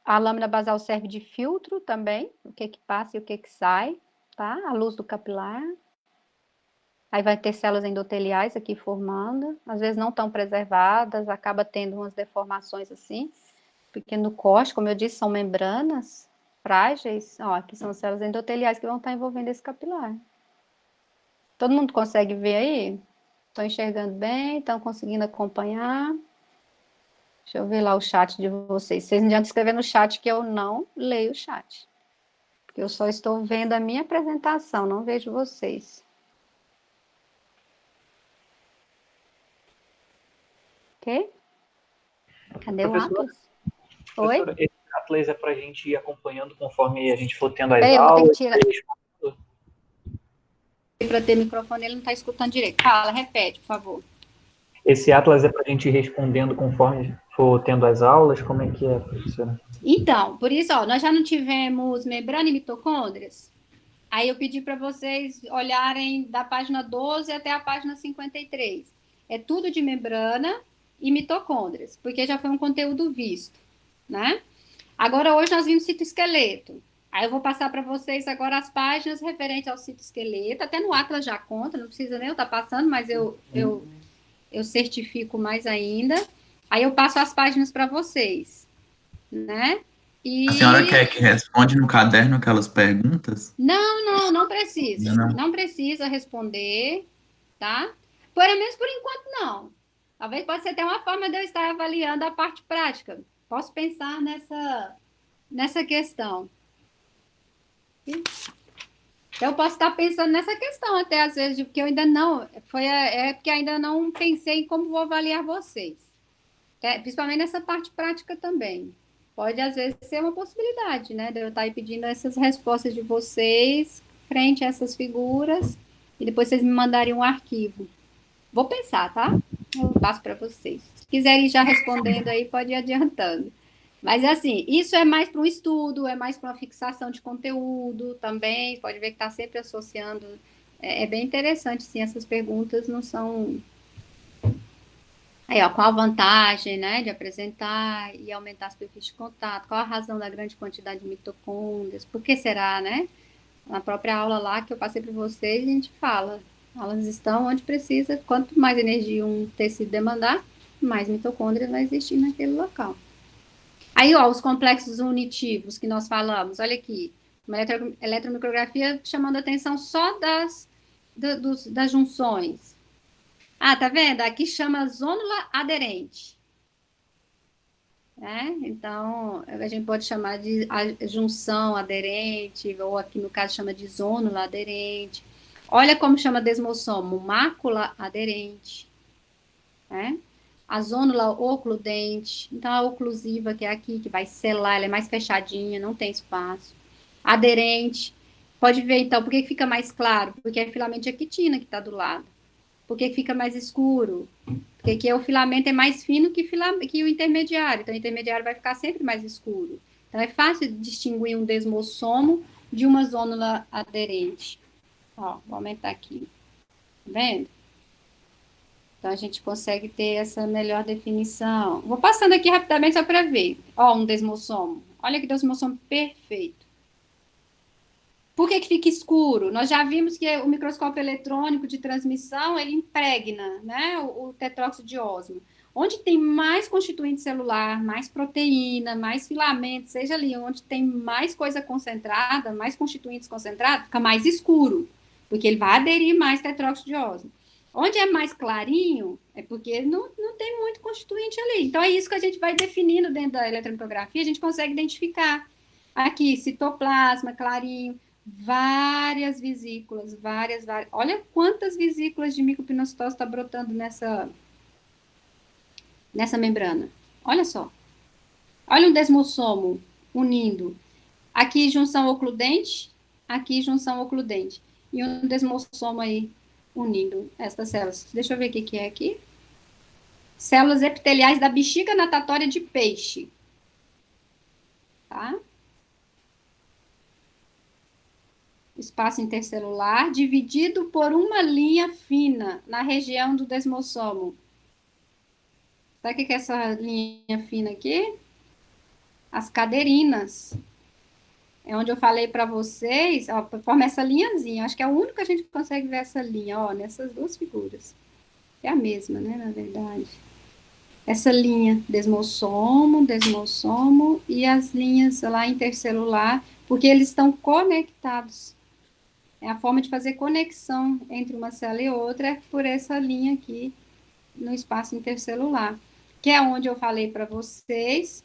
S2: A lâmina basal serve de filtro também, o que passa e o que sai, tá? A luz do capilar. Aí vai ter células endoteliais aqui formando, às vezes não tão preservadas, acaba tendo umas deformações assim, porque no corte, como eu disse, são membranas frágeis. Ó, aqui são células endoteliais que vão estar envolvendo esse capilar. Todo mundo consegue ver aí? Estão enxergando bem? Estão conseguindo acompanhar? Deixa eu ver lá o chat de vocês. Vocês não adianta escrever no chat que eu não leio o chat. Porque eu só estou vendo a minha apresentação, não vejo vocês. Ok? Cadê o Atlas? Oi?
S1: Esse Atlas é para a gente ir acompanhando conforme a gente for tendo as
S2: Peraí, eu vou ter
S1: aulas.
S2: que tirar. Para ter microfone, ele não está escutando direito. Fala, repete, por favor.
S1: Esse Atlas é para a gente ir respondendo conforme for tendo as aulas? Como é que é, professora?
S2: Então, por isso, ó, nós já não tivemos membrana e mitocôndrias? Aí eu pedi para vocês olharem da página 12 até a página 53. É tudo de membrana e mitocôndrias, porque já foi um conteúdo visto, né? Agora, hoje nós vimos citoesqueleto. Aí eu vou passar para vocês agora as páginas referentes ao citoesqueleto, até no Atlas já conta, não precisa nem eu estar passando, mas eu certifico mais ainda. Aí eu passo as páginas para vocês, né? E...
S6: A senhora quer que responda no caderno aquelas perguntas?
S2: Não precisa.
S6: Não.
S2: Não precisa responder, tá? Pelo menos por enquanto, não. Talvez possa ser até uma forma de eu estar avaliando a parte prática. Posso pensar nessa questão. Então, eu posso estar pensando nessa questão até às vezes, porque eu ainda não... porque ainda não pensei em como vou avaliar vocês. Principalmente nessa parte prática também. Pode, às vezes, ser uma possibilidade, né? De eu estar aí pedindo essas respostas de vocês frente a essas figuras e depois vocês me mandarem um arquivo. Vou pensar, tá? Eu passo para vocês. Se quiserem ir já respondendo aí, pode ir adiantando. Mas, assim, isso é mais para um estudo, é mais para uma fixação de conteúdo também. Pode ver que está sempre associando. É bem interessante, sim, essas perguntas não são... Aí, ó, qual a vantagem, né, de apresentar e aumentar as superfícies de contato? Qual a razão da grande quantidade de mitocôndrias? Por que será, né? Na própria aula lá que eu passei para vocês, a gente fala. Elas estão onde precisa. Quanto mais energia um tecido demandar, mais mitocôndrias vai existir naquele local. Aí, ó, os complexos unitivos que nós falamos. Olha aqui, uma eletromicrografia chamando a atenção só das junções. Ah, tá vendo? Aqui chama zônula aderente. Então, a gente pode chamar de junção aderente, ou aqui no caso chama de zônula aderente. Olha como chama desmossomo, mácula aderente. A zônula ocludente, então a oclusiva, que é aqui, que vai selar, ela é mais fechadinha, não tem espaço. Aderente, pode ver então, por que fica mais claro? Porque é filamento de actina que está do lado. Por que fica mais escuro? Porque aqui o filamento é mais fino que o intermediário. Então, o intermediário vai ficar sempre mais escuro. Então, é fácil distinguir um desmossomo de uma zônula aderente. Ó, vou aumentar aqui. Tá vendo? Então, a gente consegue ter essa melhor definição. Vou passando aqui rapidamente só para ver. Ó, um desmossomo. Olha que desmossomo perfeito. Por que fica escuro? Nós já vimos que o microscópio eletrônico de transmissão, ele impregna, né, o tetróxido de ósmio. Onde tem mais constituinte celular, mais proteína, mais filamento, seja ali onde tem mais coisa concentrada, mais constituintes concentrados, fica mais escuro, porque ele vai aderir mais tetróxido de ósmio. Onde é mais clarinho, é porque não tem muito constituinte ali. Então, é isso que a gente vai definindo dentro da eletromicrografia, a gente consegue identificar. Aqui, citoplasma, clarinho, várias vesículas, várias. Olha quantas vesículas de micropinocitose está brotando nessa membrana. Olha só. Olha um desmossomo unindo. Aqui junção ocludente, aqui junção ocludente. E um desmossomo aí unindo estas células. Deixa eu ver o que é aqui. células epiteliais da bexiga natatória de peixe. Tá? Espaço intercelular dividido por uma linha fina na região do desmossomo. Sabe o que é essa linha fina aqui? As caderinas. É onde eu falei para vocês, ó, forma essa linhazinha. Acho que é o único que a gente consegue ver essa linha, ó, nessas duas figuras. É a mesma, né, na verdade. Essa linha, desmossomo, desmossomo, e as linhas lá intercelular, porque eles estão conectados. É a forma de fazer conexão entre uma célula e outra é por essa linha aqui no espaço intercelular, que é onde eu falei para vocês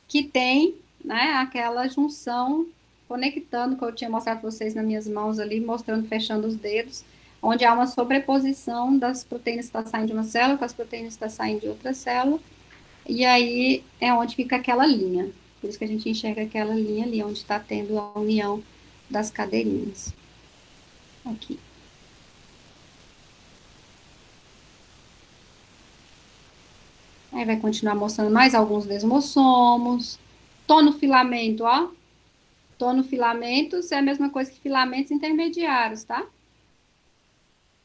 S2: que tem, né, aquela junção conectando, que eu tinha mostrado para vocês nas minhas mãos ali, mostrando, fechando os dedos, onde há uma sobreposição das proteínas que estão saindo de uma célula com as proteínas que estão saindo de outra célula, e aí é onde fica aquela linha. Por isso que a gente enxerga aquela linha ali, onde está tendo a união das cadeirinhas. Aqui. Aí vai continuar mostrando mais alguns desmossomos. Tonofilamento, ó. Tonofilamentos é a mesma coisa que filamentos intermediários, tá?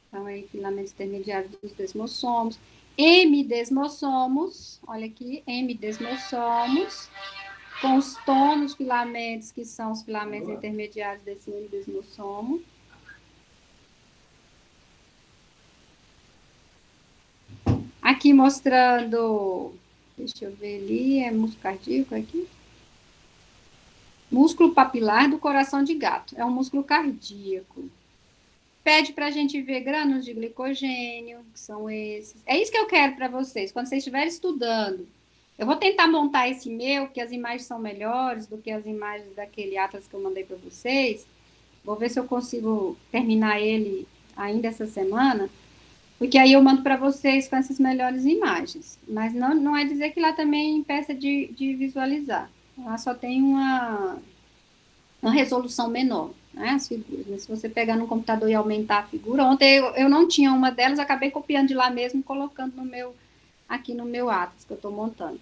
S2: Então, aí, filamentos intermediários dos desmossomos. Hemidesmossomos, olha aqui, hemidesmossomos, com os tonofilamentos, que são os filamentos intermediários desse hemidesmossomo. Aqui mostrando, deixa eu ver ali, é músculo cardíaco aqui? Músculo papilar do coração de gato, é um músculo cardíaco. Pede para a gente ver grânulos de glicogênio, que são esses. É isso que eu quero para vocês, quando vocês estiverem estudando. Eu vou tentar montar esse meu, que as imagens são melhores do que as imagens daquele atlas que eu mandei para vocês. Vou ver se eu consigo terminar ele ainda essa semana, porque aí eu mando para vocês com essas melhores imagens. Mas não é dizer que lá também impeça de visualizar. Lá só tem uma resolução menor, né, as figuras. Mas se você pegar no computador e aumentar a figura, ontem eu não tinha uma delas, acabei copiando de lá mesmo e colocando aqui no meu Atlas que eu estou montando.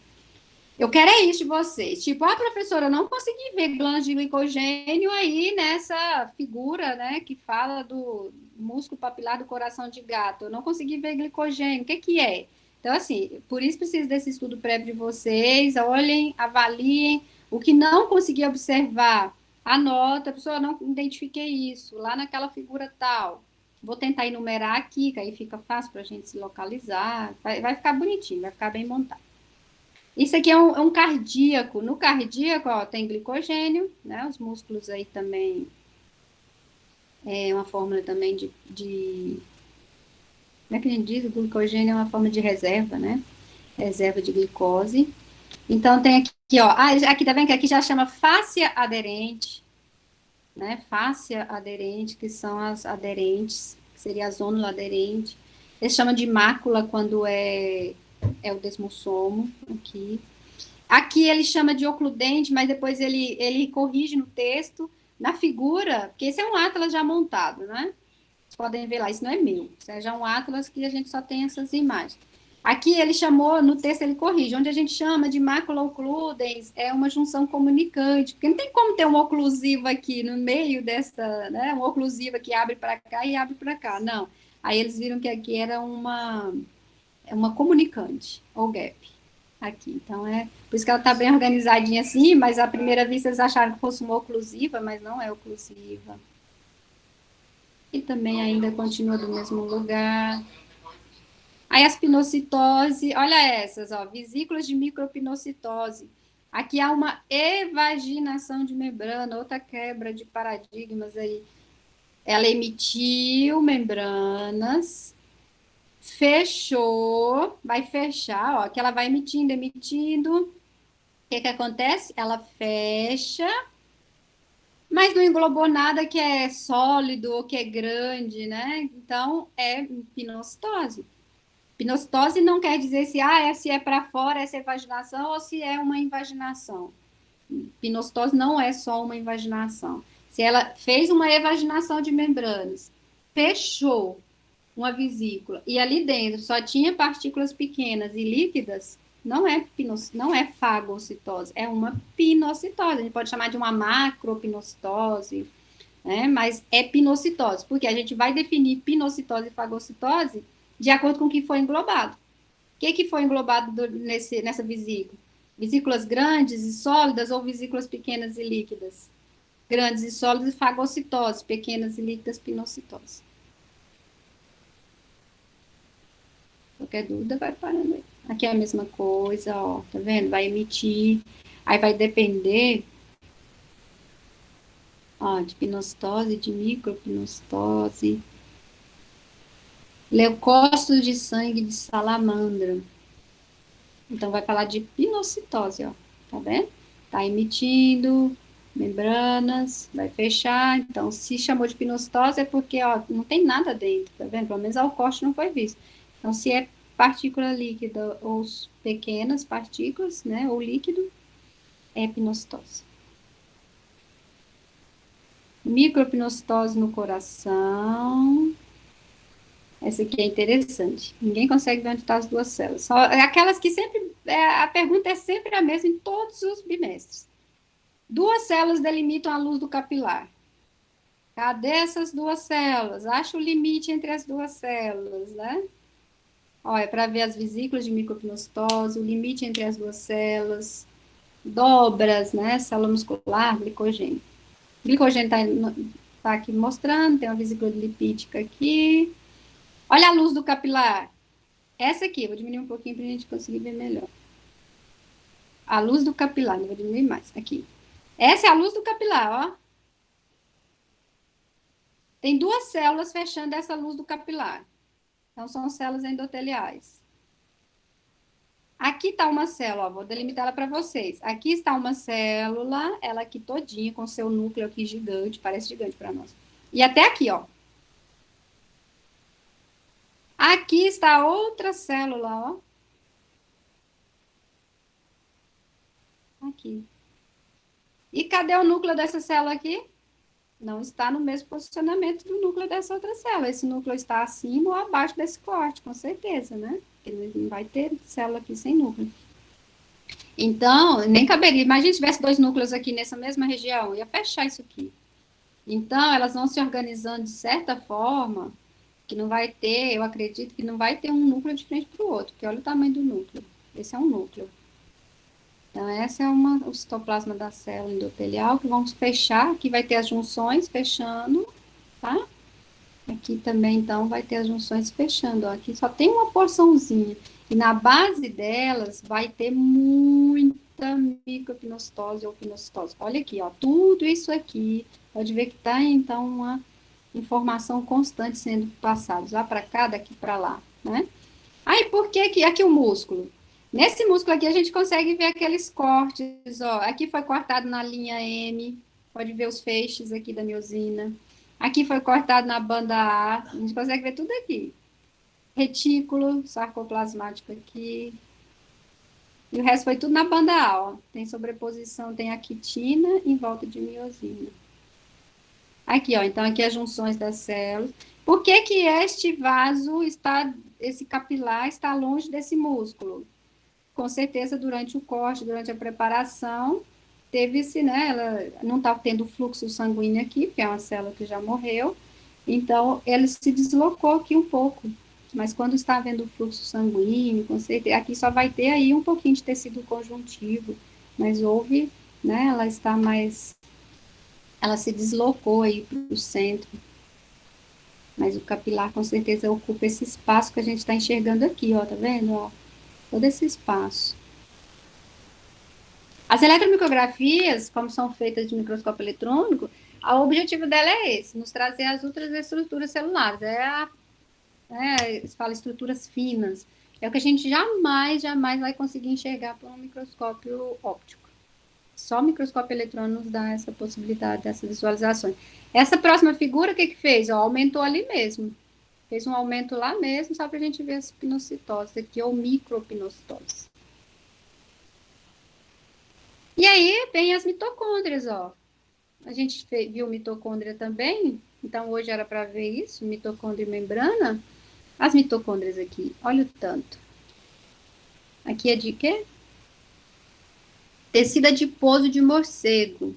S2: Eu quero é isso de vocês. Tipo, professora, eu não consegui ver glândulas de glicogênio aí nessa figura, né, que fala do músculo papilar do coração de gato. Eu não consegui ver glicogênio. O que é? Então, assim, por isso preciso desse estudo prévio de vocês. Olhem, avaliem. O que não consegui observar, anota. Professora, eu não identifiquei isso. Lá naquela figura tal. Vou tentar enumerar aqui, que aí fica fácil para a gente se localizar. Vai ficar bonitinho, vai ficar bem montado. Isso aqui é um cardíaco. No cardíaco, ó, tem glicogênio, né? Os músculos aí também é uma fórmula também como é que a gente diz? O glicogênio é uma forma de reserva, né? Reserva de glicose. Então, tem aqui, ó. Aqui tá vendo que aqui já chama fáscia aderente, né? Fáscia aderente, que são as aderentes, que seria a zônula aderente. Eles chamam de mácula quando é o desmossomo, aqui. Aqui ele chama de ocludente, mas depois ele corrige no texto, na figura, porque esse é um atlas já montado, né? Vocês podem ver lá, isso não é meu, isso é já um atlas que a gente só tem essas imagens. Aqui ele chamou, no texto ele corrige, onde a gente chama de mácula ocludens, é uma junção comunicante, porque não tem como ter uma oclusiva aqui no meio dessa, né? Uma oclusiva que abre para cá e abre para cá, não. Aí eles viram que aqui era uma comunicante, ou gap, aqui. Então, por isso que ela está bem organizadinha assim, mas à primeira vista eles acharam que fosse uma oclusiva, mas não é oclusiva. E também ainda continua do mesmo lugar. Aí as pinocitose, olha essas, ó, vesículas de micropinocitose. Aqui há uma evaginação de membrana, outra quebra de paradigmas aí. Ela emitiu membranas, fechou, vai fechar, ó, que ela vai emitindo. O que acontece? Ela fecha, mas não englobou nada que é sólido ou que é grande, né? Então, é pinocitose. Pinocitose não quer dizer se é para fora, essa é vaginação, ou se é uma invaginação. Pinocitose não é só uma invaginação. Se ela fez uma evaginação de membranas, fechou, uma vesícula, e ali dentro só tinha partículas pequenas e líquidas, não é fagocitose, é uma pinocitose. A gente pode chamar de uma macropinocitose, né? Mas é pinocitose, porque a gente vai definir pinocitose e fagocitose de acordo com o que foi englobado. O que foi englobado nessa vesícula? Vesículas grandes e sólidas ou vesículas pequenas e líquidas? Grandes e sólidas, fagocitose, pequenas e líquidas, pinocitose. Qualquer dúvida, vai parando aí. Aqui é a mesma coisa, ó, tá vendo? Vai emitir, aí vai depender, ó, de pinocitose, de micropinocitose, leucócitos de sangue de salamandra. Então, vai falar de pinocitose, ó, tá vendo? Tá emitindo membranas, vai fechar. Então, se chamou de pinocitose é porque, ó, não tem nada dentro, tá vendo? Pelo menos o corte não foi visto. Então, se é partícula líquida ou pequenas partículas, né, ou líquido, é pinocitose. Micropinocitose no coração. Essa aqui é interessante. Ninguém consegue ver onde estão as duas células. Só aquelas que sempre, a pergunta é sempre a mesma em todos os bimestres. Duas células delimitam a luz do capilar. Cadê essas duas células? Acha o limite entre as duas células, né? Ó, é para ver as vesículas de micropinocitose, o limite entre as duas células, dobras, né? Célula muscular, glicogênio. Glicogênio tá aqui mostrando, tem uma vesícula lipídica aqui. Olha a luz do capilar. Essa aqui, vou diminuir um pouquinho para a gente conseguir ver melhor. A luz do capilar, não vou diminuir mais. Aqui. Essa é a luz do capilar, ó. Tem duas células fechando essa luz do capilar. Então, são células endoteliais. Aqui está uma célula, ó, vou delimitar ela para vocês. Aqui está uma célula, ela aqui todinha, com seu núcleo aqui gigante, parece gigante para nós. E até aqui, ó. Aqui está outra célula, ó. Aqui. E cadê o núcleo dessa célula aqui? Não está no mesmo posicionamento do núcleo dessa outra célula. Esse núcleo está acima ou abaixo desse corte, com certeza, né? Porque não vai ter célula aqui sem núcleo. Então, nem caberia. Imagina se tivesse dois núcleos aqui nessa mesma região, ia fechar isso aqui. Então, elas vão se organizando de certa forma que não vai ter, eu acredito que não vai ter um núcleo de frente para o outro, porque olha o tamanho do núcleo. Esse é um núcleo. Então, essa é o citoplasma da célula endotelial, que vamos fechar, aqui vai ter as junções fechando, tá? Aqui também, então, vai ter as junções fechando, ó. Aqui só tem uma porçãozinha, e na base delas vai ter muita micropinocitose ou pinocitose. Olha aqui, ó, tudo isso aqui, pode ver que tá, então, uma informação constante sendo passada, lá para cá, daqui para lá, né? Aí, por que que aqui o músculo? Nesse músculo aqui a gente consegue ver aqueles cortes, ó. Aqui foi cortado na linha M, pode ver os feixes aqui da miosina. Aqui foi cortado na banda A, a gente consegue ver tudo aqui. Retículo sarcoplasmático aqui. E o resto foi tudo na banda A, ó. Tem sobreposição, tem a quitina em volta de miosina. Aqui, ó, então aqui as junções das células. Por que que este vaso esse capilar está longe desse músculo? Com certeza, durante o corte, durante a preparação, teve-se, né, ela não está tendo fluxo sanguíneo aqui, porque é uma célula que já morreu, então ele se deslocou aqui um pouco, mas quando está havendo fluxo sanguíneo, com certeza, aqui só vai ter aí um pouquinho de tecido conjuntivo, mas houve, né, ela se deslocou aí para o centro, mas o capilar com certeza ocupa esse espaço que a gente está enxergando aqui, ó, tá vendo, ó? Todo esse espaço. As eletromicrografias, como são feitas de microscópio eletrônico, o objetivo dela é esse, nos trazer as outras estruturas celulares. Se fala estruturas finas. É o que a gente jamais vai conseguir enxergar por um microscópio óptico. Só o microscópio eletrônico nos dá essa possibilidade dessas visualizações. Essa próxima figura, o que fez? Ó, aumentou ali mesmo. Fez um aumento lá mesmo, só para a gente ver as pinocitoses aqui, ou micropinocitose. E aí, vem as mitocôndrias, ó. A gente viu mitocôndria também, então hoje era para ver isso, mitocôndria e membrana. As mitocôndrias aqui, olha o tanto. Aqui é de quê? Tecido adiposo de morcego.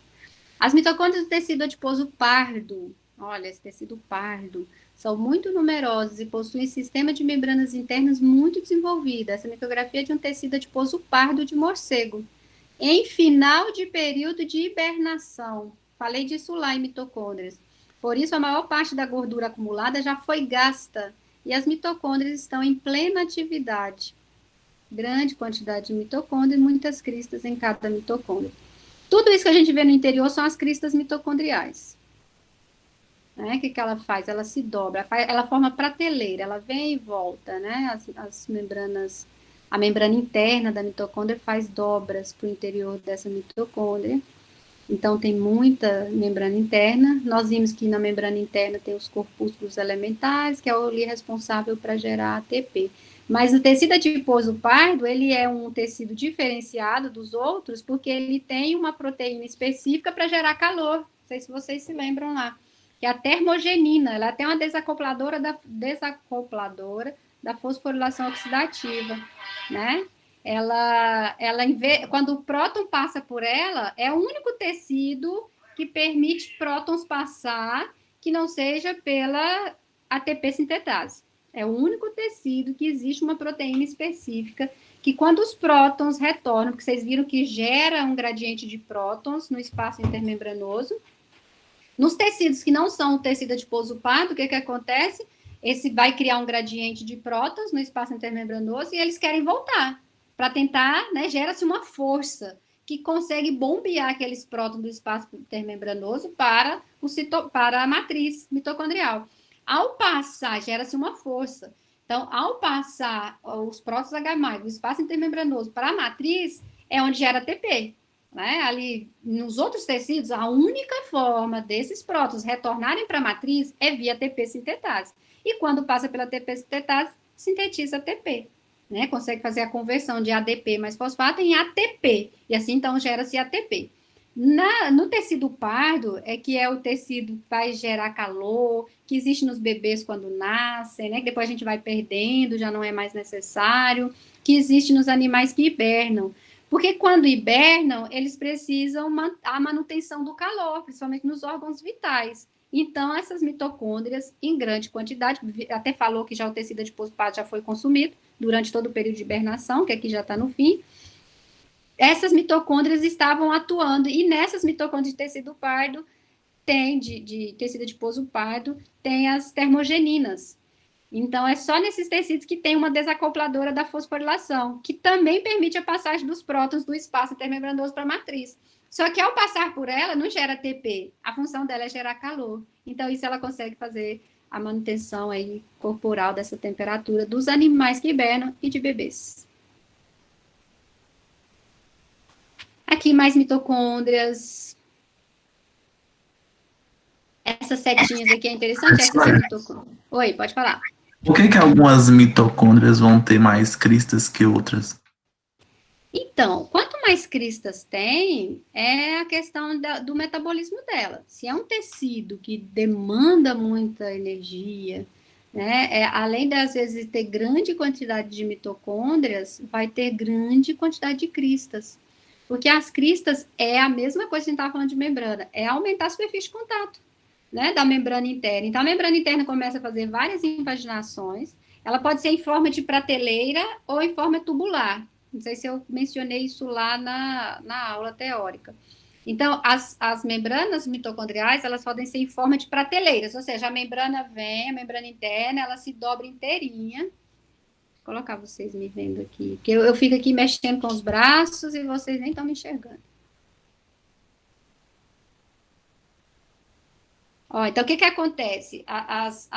S2: As mitocôndrias do tecido adiposo pardo, olha, esse tecido pardo, são muito numerosas e possuem sistema de membranas internas muito desenvolvido. Essa micrografia é de um tecido adiposo pardo de morcego, em final de período de hibernação. Falei disso lá em mitocôndrias. Por isso, a maior parte da gordura acumulada já foi gasta e as mitocôndrias estão em plena atividade. Grande quantidade de mitocôndrias e muitas cristas em cada mitocôndria. Tudo isso que a gente vê no interior são as cristas mitocondriais. Né? O que ela faz? Ela se dobra, ela forma prateleira, ela vem e volta, né? As membranas, a membrana interna da mitocôndria faz dobras para o interior dessa mitocôndria. Então, tem muita membrana interna. Nós vimos que na membrana interna tem os corpúsculos elementares, que é o ali responsável para gerar ATP. Mas o tecido adiposo pardo, ele é um tecido diferenciado dos outros, porque ele tem uma proteína específica para gerar calor. Não sei se vocês se lembram lá. Que é a termogenina. Ela tem uma desacopladora da fosforilação oxidativa, né? Quando o próton passa por ela, é o único tecido que permite prótons passar que não seja pela ATP sintetase. É o único tecido que existe uma proteína específica que quando os prótons retornam, porque vocês viram que gera um gradiente de prótons no espaço intermembranoso, nos tecidos que não são o tecido adiposo pardo, o que acontece? Esse vai criar um gradiente de prótons no espaço intermembranoso e eles querem voltar para tentar, né, gera-se uma força que consegue bombear aqueles prótons do espaço intermembranoso para a matriz mitocondrial. Ao passar, gera-se uma força. Então, ao passar os prótons H+, do espaço intermembranoso para a matriz, é onde gera ATP. Né? Ali, nos outros tecidos, a única forma desses prótons retornarem para a matriz é via ATP sintetase. E quando passa pela ATP sintetase, sintetiza ATP. Né? Consegue fazer a conversão de ADP mais fosfato em ATP. E assim, então, gera-se ATP. No tecido pardo, que é o tecido que vai gerar calor, que existe nos bebês quando nascem, né? Que depois a gente vai perdendo, já não é mais necessário, que existe nos animais que hibernam. Porque quando hibernam, eles precisam a manutenção do calor, principalmente nos órgãos vitais. Então, essas mitocôndrias, em grande quantidade, até falou que já o tecido adiposo pardo já foi consumido durante todo o período de hibernação, que aqui já está no fim. Essas mitocôndrias estavam atuando, e nessas mitocôndrias de tecido pardo, de tecido adiposo pardo, tem as termogeninas. Então, é só nesses tecidos que tem uma desacopladora da fosforilação, que também permite a passagem dos prótons do espaço intermembranoso para a matriz. Só que ao passar por ela, não gera ATP. A função dela é gerar calor. Então, isso ela consegue fazer a manutenção aí corporal dessa temperatura dos animais que hibernam e de bebês. Aqui mais mitocôndrias. Essas setinhas aqui é interessante. Essas são mitocôndrias. Oi, pode falar.
S6: Por que algumas mitocôndrias vão ter mais cristas que outras?
S2: Então, quanto mais cristas tem, é a questão do metabolismo dela. Se é um tecido que demanda muita energia, né, além de, às vezes, ter grande quantidade de mitocôndrias, vai ter grande quantidade de cristas. Porque as cristas é a mesma coisa que a gente estava falando de membrana, é aumentar a superfície de contato, né, da membrana interna. Então, a membrana interna começa a fazer várias invaginações, ela pode ser em forma de prateleira ou em forma tubular. Não sei se eu mencionei isso lá na aula teórica. Então, as membranas mitocondriais, elas podem ser em forma de prateleiras, ou seja, a membrana interna, ela se dobra inteirinha. Vou colocar vocês me vendo aqui, porque eu fico aqui mexendo com os braços e vocês nem estão me enxergando. Ó, então, o que acontece? As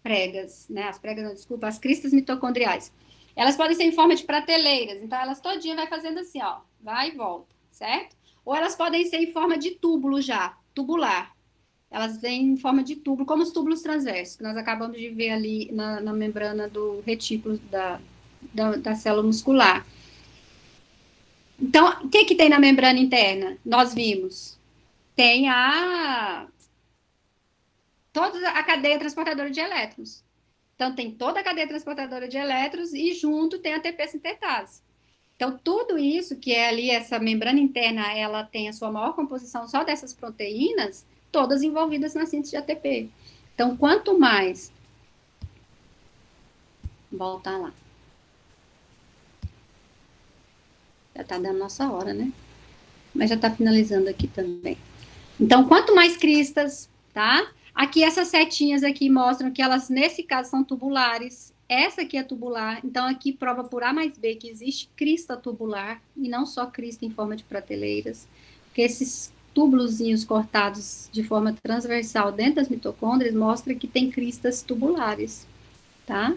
S2: pregas, né? As cristas mitocondriais. Elas podem ser em forma de prateleiras, então elas todinha vai fazendo assim, ó, vai e volta, certo? Ou elas podem ser em forma de túbulo já, tubular. Elas vêm em forma de túbulo, como os túbulos transversos, que nós acabamos de ver ali na membrana do retículo da célula muscular. Então, o que tem na membrana interna? Nós vimos. Tem toda a cadeia transportadora de elétrons. Então, tem toda a cadeia transportadora de elétrons e junto tem a ATP sintetase. Então, tudo isso que é ali, essa membrana interna, ela tem a sua maior composição só dessas proteínas, todas envolvidas na síntese de ATP. Então, quanto mais... Voltar lá. Já está dando nossa hora, né? Mas já está finalizando aqui também. Então, quanto mais cristas, tá? Aqui, essas setinhas aqui mostram que elas, nesse caso, são tubulares. Essa aqui é tubular. Então, aqui prova por A mais B que existe crista tubular e não só crista em forma de prateleiras. Porque esses túbulozinhos cortados de forma transversal dentro das mitocôndrias mostra que tem cristas tubulares, tá?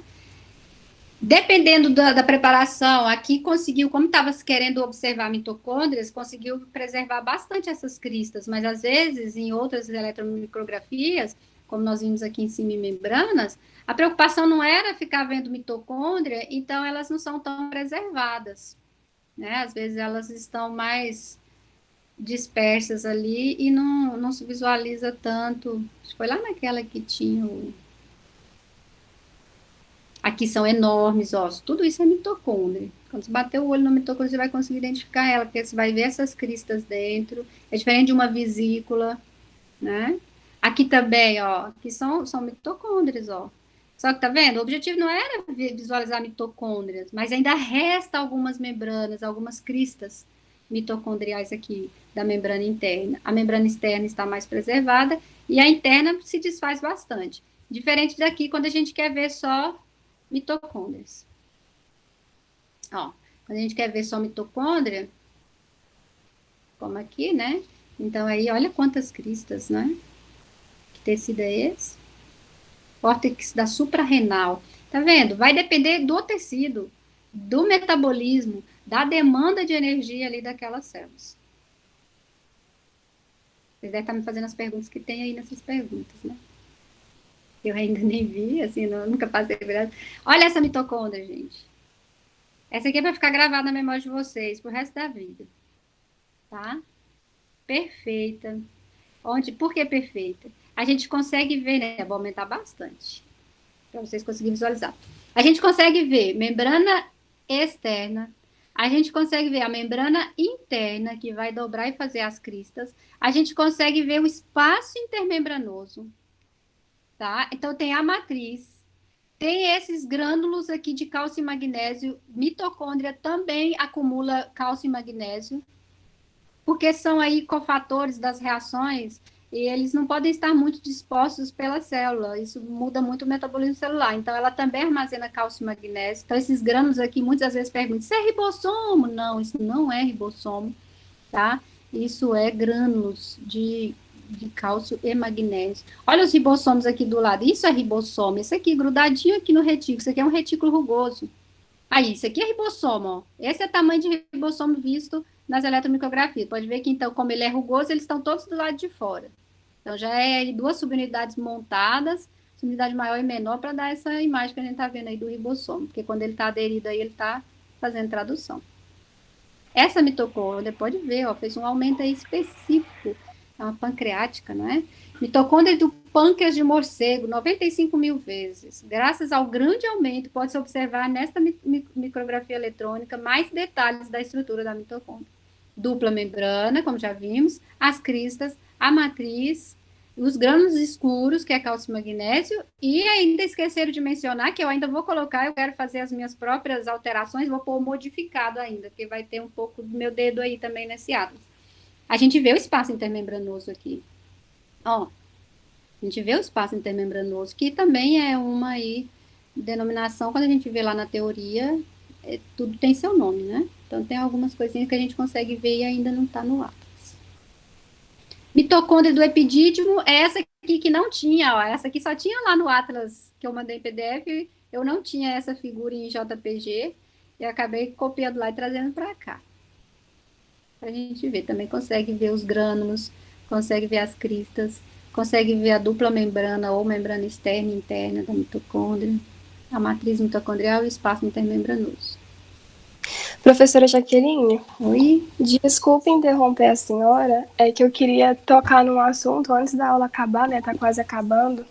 S2: Dependendo da preparação, aqui conseguiu, como estava querendo observar mitocôndrias, conseguiu preservar bastante essas cristas, mas às vezes, em outras eletromicrografias, como nós vimos aqui em cima em membranas, a preocupação não era ficar vendo mitocôndria, então elas não são tão preservadas, né? Às vezes elas estão mais dispersas ali e não se visualiza tanto. Acho que foi lá naquela que tinha o... Aqui são enormes, ó, tudo isso é mitocôndria. Quando você bater o olho na mitocôndria, você vai conseguir identificar ela, porque você vai ver essas cristas dentro. É diferente de uma vesícula, né? Aqui também, ó, aqui são mitocôndrias, ó. Só que tá vendo? O objetivo não era visualizar mitocôndrias, mas ainda resta algumas membranas, algumas cristas mitocondriais aqui da membrana interna. A membrana externa está mais preservada e a interna se desfaz bastante. Diferente daqui, quando a gente quer ver só mitocôndrias. Ó, quando a gente quer ver só mitocôndria, como aqui, né? Então, aí, olha quantas cristas, né? Que tecido é esse? Córtex da suprarrenal. Tá vendo? Vai depender do tecido, do metabolismo, da demanda de energia ali daquelas células. Vocês devem estar me fazendo as perguntas que tem aí nessas perguntas, né? Eu ainda nem vi, assim, nunca passei por ela. Olha essa mitocôndria, gente. Essa aqui é para ficar gravada na memória de vocês pro resto da vida. Tá? Perfeita. Por que perfeita? A gente consegue ver, né? Vou aumentar bastante, para vocês conseguirem visualizar. A gente consegue ver membrana externa, a gente consegue ver a membrana interna, que vai dobrar e fazer as cristas, a gente consegue ver o espaço intermembranoso, tá? Então, tem a matriz, tem esses grânulos aqui de cálcio e magnésio, mitocôndria também acumula cálcio e magnésio, porque são aí cofatores das reações e eles não podem estar muito dispostos pela célula, isso muda muito o metabolismo celular, então ela também armazena cálcio e magnésio. Então esses grânulos aqui, muitas vezes perguntam, isso é ribossomo? Não, isso não é ribossomo, tá? Isso é grânulos de cálcio e magnésio. Olha os ribossomos aqui do lado, isso é ribossomo, esse aqui grudadinho aqui no retículo, isso aqui é um retículo rugoso. Aí, isso aqui é ribossomo, ó. Esse é o tamanho de ribossomo visto nas eletromicrografias. Pode ver que, então, como ele é rugoso, eles estão todos do lado de fora. Então, já é duas subunidades montadas, subunidade maior e menor, para dar essa imagem que a gente está vendo aí do ribossomo. Porque quando ele está aderido aí, ele está fazendo tradução. Essa mitocôndria, pode ver, ó, fez um aumento aí específico. É uma pancreática, não é? Mitocôndria do pâncreas de morcego, 95 mil vezes. Graças ao grande aumento, pode-se observar nesta micrografia eletrônica mais detalhes da estrutura da mitocôndria. Dupla membrana, como já vimos, as cristas, a matriz, os grânulos escuros, que é cálcio e magnésio, e ainda esqueceram de mencionar, que eu ainda vou colocar, eu quero fazer as minhas próprias alterações, vou pôr modificado ainda, porque vai ter um pouco do meu dedo aí também nesse atlas. A gente vê o espaço intermembranoso aqui. Ó, a gente vê o espaço intermembranoso, que também é uma aí denominação, quando a gente vê lá na teoria, tudo tem seu nome, né? Então tem algumas coisinhas que a gente consegue ver e ainda não está no atlas. Mitocôndria do epidídimo é essa aqui que não tinha, ó. Essa aqui só tinha lá no atlas que eu mandei em PDF, eu não tinha essa figura em JPG, e acabei copiando lá e trazendo para cá. Para a gente ver, também consegue ver os grânulos, consegue ver as cristas, consegue ver a dupla membrana ou membrana externa e interna da mitocôndria, a matriz mitocondrial e o espaço intermembranoso.
S7: Professora Jaqueline,
S2: Oi?
S7: desculpe interromper a senhora, é que eu queria tocar num assunto antes da aula acabar, né? Tá quase acabando.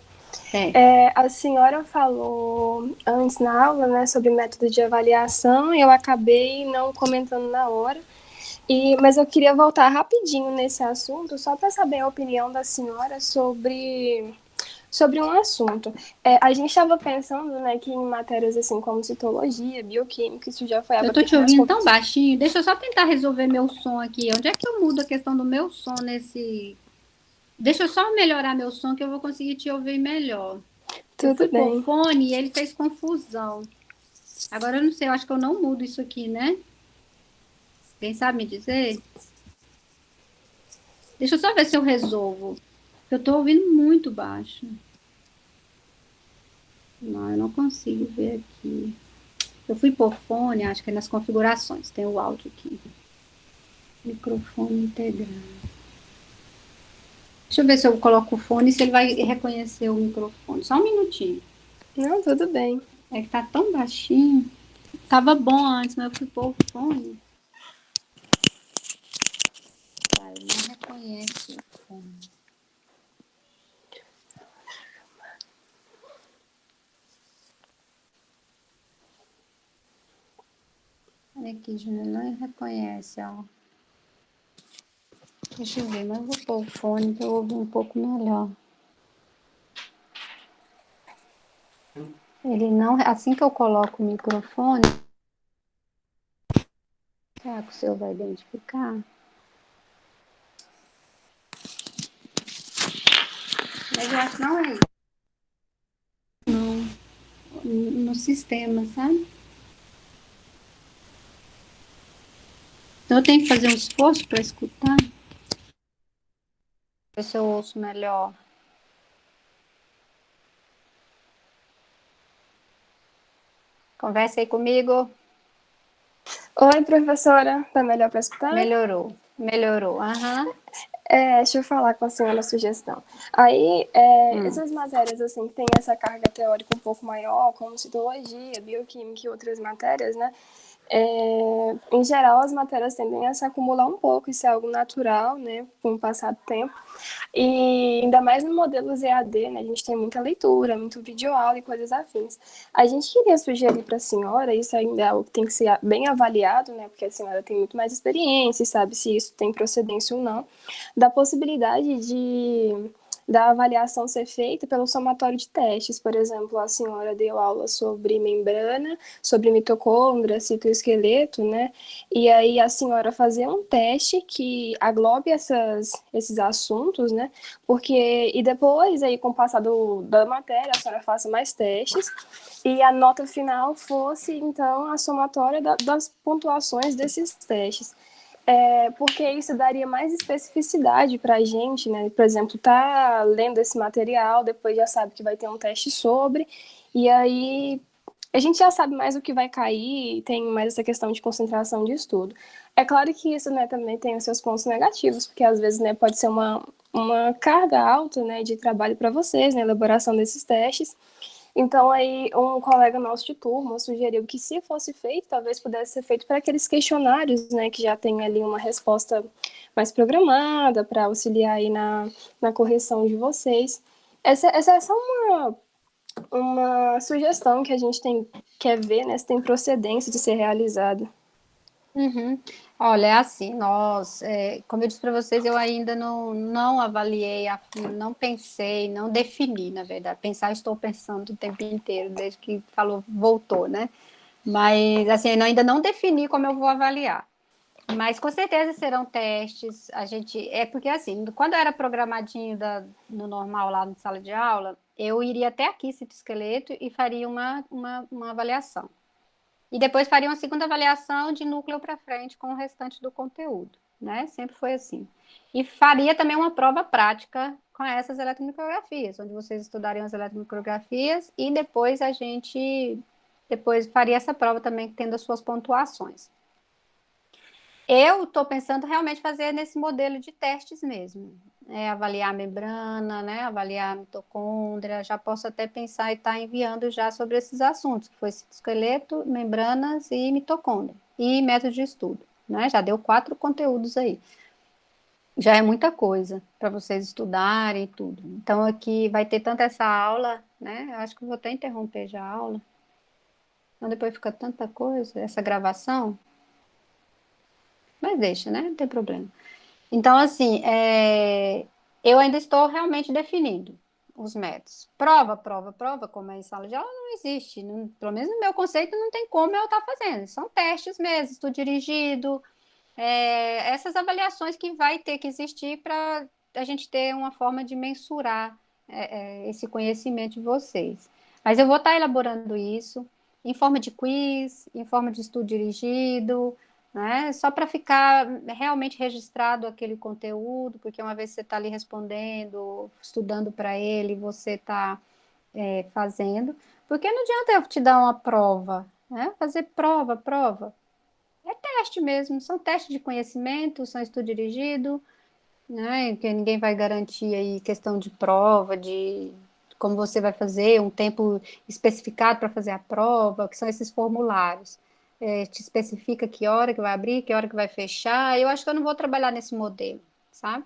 S7: A senhora falou antes na aula, né, sobre método de avaliação, e eu acabei não comentando na hora. Mas eu queria voltar rapidinho nesse assunto, só para saber a opinião da senhora sobre um assunto. A gente estava pensando, né, que em matérias assim como citologia, bioquímica, isso já foi...
S2: Eu tô te ouvindo tão baixinho. Deixa eu só tentar resolver meu som aqui. Onde é que eu mudo a questão do meu som nesse... Deixa eu só melhorar meu som que eu vou conseguir te ouvir melhor. Eu fui pôr fone e ele fez confusão. Agora eu não sei, eu acho que eu não mudo isso aqui, né? Quem sabe me dizer? Deixa eu só ver se eu resolvo. Eu tô ouvindo muito baixo. Não, eu não consigo ver aqui. Eu fui por fone, acho que é nas configurações. Tem o áudio aqui. Microfone integrado. Deixa eu ver se eu coloco o fone e se ele vai reconhecer o microfone. Só um minutinho.
S7: Não, tudo bem.
S2: É que tá tão baixinho. Tava bom antes, mas eu fui pôr o fone. Tá, ele não reconhece o fone. Olha aqui, Júnior, não reconhece, ó. Deixa eu ver, mas eu vou pôr o fone para eu ouvir um pouco melhor. Ele não, assim que eu coloco o microfone, será que o seu vai identificar? Mas eu acho que não é isso. Não, no sistema, sabe? Então eu tenho que fazer um esforço para escutar. Ver se eu ouço melhor. Conversa aí comigo.
S7: Oi, professora. Tá melhor para escutar?
S2: Melhorou. Aham.
S7: Deixa eu falar com a senhora a sugestão. Aí, essas matérias, assim, que tem essa carga teórica um pouco maior, como citologia, bioquímica e outras matérias, né? Em geral, as matérias tendem a se acumular um pouco, isso é algo natural, né, com o passar do tempo. E ainda mais no modelo EAD, né, a gente tem muita leitura, muito videoaula e coisas afins. A gente queria sugerir para a senhora, isso ainda é algo que tem que ser bem avaliado, né, porque a senhora tem muito mais experiência e sabe se isso tem procedência ou não, da possibilidade da avaliação ser feita pelo somatório de testes. Por exemplo, a senhora deu aula sobre membrana, sobre mitocôndria, citoesqueleto, né? E aí a senhora fazer um teste que aglobe esses assuntos, né? E depois, aí, com o passar da matéria, a senhora faça mais testes e a nota final fosse, então, a somatória das pontuações desses testes. Porque isso daria mais especificidade para a gente, né? Por exemplo, tá lendo esse material, depois já sabe que vai ter um teste sobre, e aí a gente já sabe mais o que vai cair, tem mais essa questão de concentração de estudo. É claro que isso, né, também tem os seus pontos negativos, porque às vezes, né, pode ser uma carga alta, né, de trabalho para vocês, na elaboração desses testes. Então, aí, um colega nosso de turma sugeriu que, se fosse feito, talvez pudesse ser feito para aqueles questionários, né, que já tem ali uma resposta mais programada para auxiliar aí na correção de vocês. Essa é só uma sugestão que a gente quer ver, né, se tem procedência de ser realizada.
S2: Uhum. Olha, é assim, como eu disse para vocês, eu ainda não avaliei, não pensei, não defini, na verdade. Pensar, estou pensando o tempo inteiro, desde que voltou, né? Mas, assim, eu ainda não defini como eu vou avaliar. Mas, com certeza, serão testes. Porque, assim, quando eu era programadinho no normal lá na sala de aula, eu iria até aqui, citoesqueleto, e faria uma avaliação. E depois faria uma segunda avaliação de núcleo para frente com o restante do conteúdo, né? Sempre foi assim. E faria também uma prova prática com essas eletromicrografias, onde vocês estudariam as eletromicrografias e depois depois faria essa prova também tendo as suas pontuações. Eu estou pensando realmente fazer nesse modelo de testes mesmo. Avaliar a membrana, né? Avaliar a mitocôndria. Já posso até pensar e estar enviando já sobre esses assuntos, que foi citoesqueleto, membranas e mitocôndria. e método de estudo, né? Já deu 4 conteúdos aí. Já é muita coisa para vocês estudarem e tudo. Então, aqui vai ter tanto essa aula, né? Eu acho que eu vou até interromper já a aula. Então, depois fica tanta coisa, essa gravação. Mas deixa, né? Não tem problema. Então, assim, eu ainda estou realmente definindo os métodos. Prova, como é em sala de aula, não existe. Pelo menos no meu conceito, não tem como eu estar fazendo. São testes mesmo, estudo dirigido, essas avaliações que vai ter que existir para a gente ter uma forma de mensurar esse conhecimento de vocês. Mas eu vou estar elaborando isso em forma de quiz, em forma de estudo dirigido, né? Só para ficar realmente registrado aquele conteúdo, porque uma vez você está ali respondendo, estudando para ele, você está fazendo, porque não adianta eu te dar uma prova, né? Fazer prova. É teste mesmo, são testes de conhecimento, são estudo dirigido, né? Que ninguém vai garantir aí questão de prova, de como você vai fazer, um tempo especificado para fazer a prova, que são esses formulários. Te especifica que hora que vai abrir, que hora que vai fechar. Eu acho que eu não vou trabalhar nesse modelo, sabe?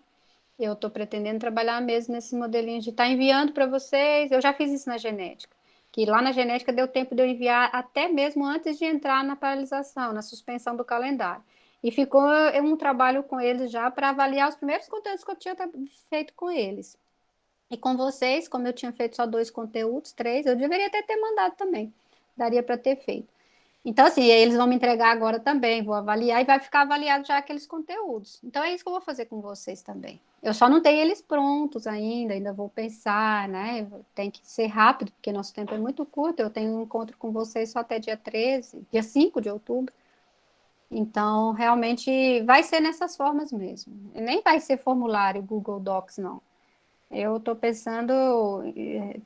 S2: Eu estou pretendendo trabalhar mesmo nesse modelinho de estar enviando para vocês. Eu já fiz isso na genética, que lá na genética deu tempo de eu enviar até mesmo antes de entrar na paralisação, na suspensão do calendário. E ficou um trabalho com eles já para avaliar os primeiros conteúdos que eu tinha feito com eles. E com vocês, como eu tinha feito só 2 conteúdos, 3, eu deveria ter mandado também. Daria para ter feito. Então, assim, eles vão me entregar agora também, vou avaliar e vai ficar avaliado já aqueles conteúdos. Então, é isso que eu vou fazer com vocês também. Eu só não tenho eles prontos ainda vou pensar, né? Tem que ser rápido, porque nosso tempo é muito curto. Eu tenho um encontro com vocês só até dia 13, dia 5 de outubro. Então, realmente, vai ser nessas formas mesmo. Nem vai ser formulário Google Docs, não. Eu estou pensando,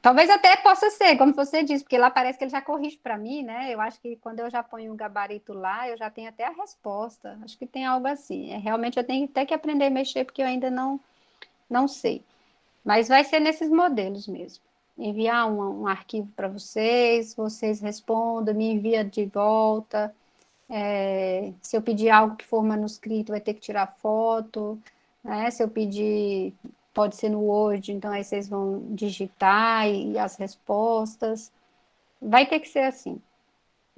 S2: talvez até possa ser, como você disse, porque lá parece que ele já corrige para mim, né? Eu acho que quando eu já ponho um gabarito lá, eu já tenho até a resposta. Acho que tem algo assim. Realmente eu tenho até que aprender a mexer, porque eu ainda não sei. Mas vai ser nesses modelos mesmo. Enviar um arquivo para vocês respondam, me envia de volta. Se eu pedir algo que for manuscrito, vai ter que tirar foto, né? Se eu pedir, pode ser no Word, então aí vocês vão digitar e as respostas. Vai ter que ser assim.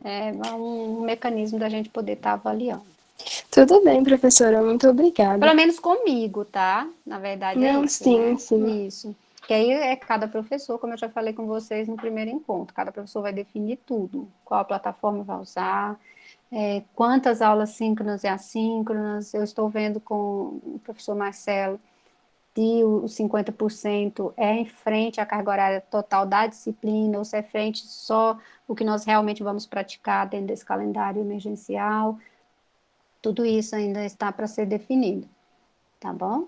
S2: É um mecanismo da gente poder estar avaliando.
S7: Tudo bem, professora, muito obrigada.
S2: Pelo menos comigo, tá? Na verdade
S7: Não,
S2: é isso,
S7: sim,
S2: né?
S7: sim.
S2: Isso. Que aí é cada professor, como eu já falei com vocês no primeiro encontro, cada professor vai definir tudo, qual plataforma vai usar, quantas aulas síncronas e assíncronas. Eu estou vendo com o professor Marcelo se os 50% é em frente à carga horária total da disciplina, ou se é frente só o que nós realmente vamos praticar dentro desse calendário emergencial. Tudo isso ainda está para ser definido, tá bom?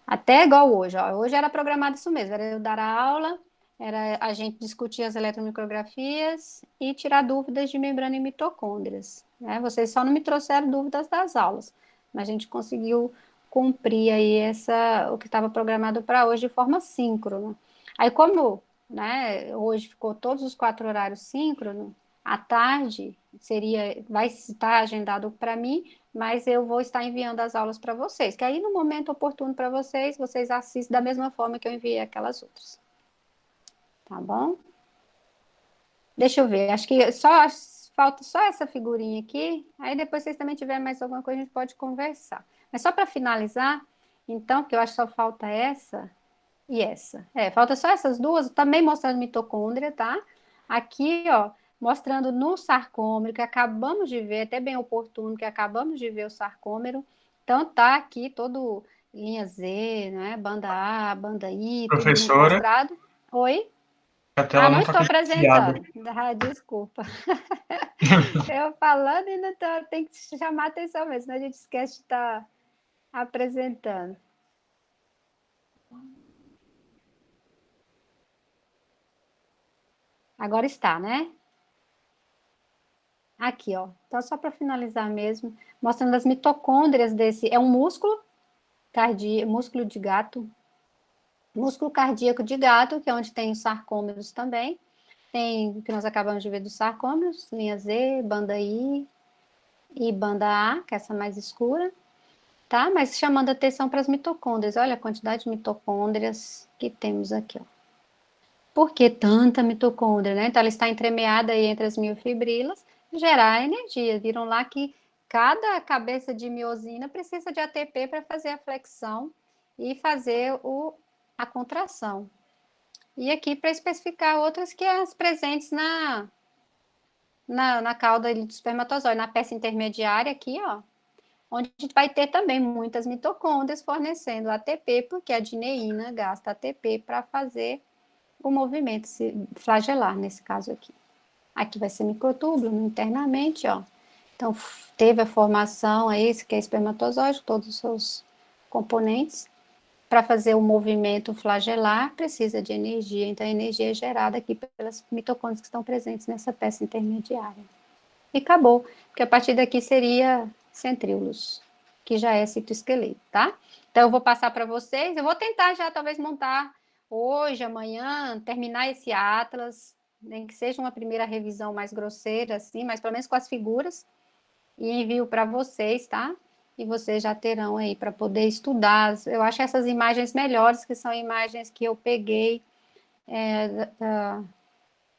S2: Até igual hoje, ó. Hoje era programado isso mesmo, era eu dar a aula, era a gente discutir as eletromicrografias e tirar dúvidas de membrana e mitocôndrias, né? Vocês só não me trouxeram dúvidas das aulas, mas a gente conseguiu cumprir aí o que estava programado para hoje de forma síncrona. Aí como, né, hoje ficou todos os 4 horários síncronos, à tarde vai estar agendado para mim, mas eu vou estar enviando as aulas para vocês, que aí no momento oportuno para vocês, vocês assistem da mesma forma que eu enviei aquelas outras. Tá bom? Deixa eu ver, acho que falta só essa figurinha aqui, aí depois vocês também tiverem mais alguma coisa, a gente pode conversar. Mas só para finalizar, então, porque eu acho que só falta essa e essa. Falta só essas duas, também mostrando mitocôndria, tá? Aqui, ó, mostrando no sarcômero, que acabamos de ver, até bem oportuno, que acabamos de ver o sarcômero. Então, tá aqui todo linha Z, né? Banda A, banda I, tudo muito
S4: Professora,
S2: mostrado. Oi?
S4: a tela
S2: Não
S4: não está
S2: estou
S4: compartilhada.
S2: apresentando. Desculpa. Eu falando ainda tem que chamar a atenção mesmo, senão a gente esquece de estar apresentando. Agora está, né? Aqui, ó. Então, só para finalizar mesmo, mostrando as mitocôndrias desse. É um músculo cardíaco, músculo de gato. Músculo cardíaco de gato, que é onde tem os sarcômeros também. Tem o que nós acabamos de ver dos sarcômeros, linha Z, banda I. e banda A, que é essa mais escura, tá? Mas chamando atenção para as mitocôndrias. Olha a quantidade de mitocôndrias que temos aqui, ó. Por que tanta mitocôndria, né? Então, ela está entremeada aí entre as miofibrilas, gerar energia. Viram lá que cada cabeça de miosina precisa de ATP para fazer a flexão e fazer a contração. E aqui para especificar outras que as presentes na cauda do espermatozoide, na peça intermediária aqui, ó, onde a gente vai ter também muitas mitocôndrias fornecendo ATP, porque a dineína gasta ATP para fazer o movimento flagelar, nesse caso aqui. Aqui vai ser microtúbulo internamente, ó. Então, teve a formação aí, esse que é espermatozoide, todos os seus componentes. Para fazer o movimento flagelar, precisa de energia. Então, a energia é gerada aqui pelas mitocôndrias que estão presentes nessa peça intermediária. E acabou, porque a partir daqui seria centríolos, que já é citoesqueleto, tá? Então, eu vou passar para vocês. Eu vou tentar já, talvez, montar hoje, amanhã, terminar esse atlas, nem que seja uma primeira revisão mais grosseira, assim, mas pelo menos com as figuras, e envio para vocês, tá? E vocês já terão aí para poder estudar. Eu acho essas imagens melhores, que são imagens que eu peguei da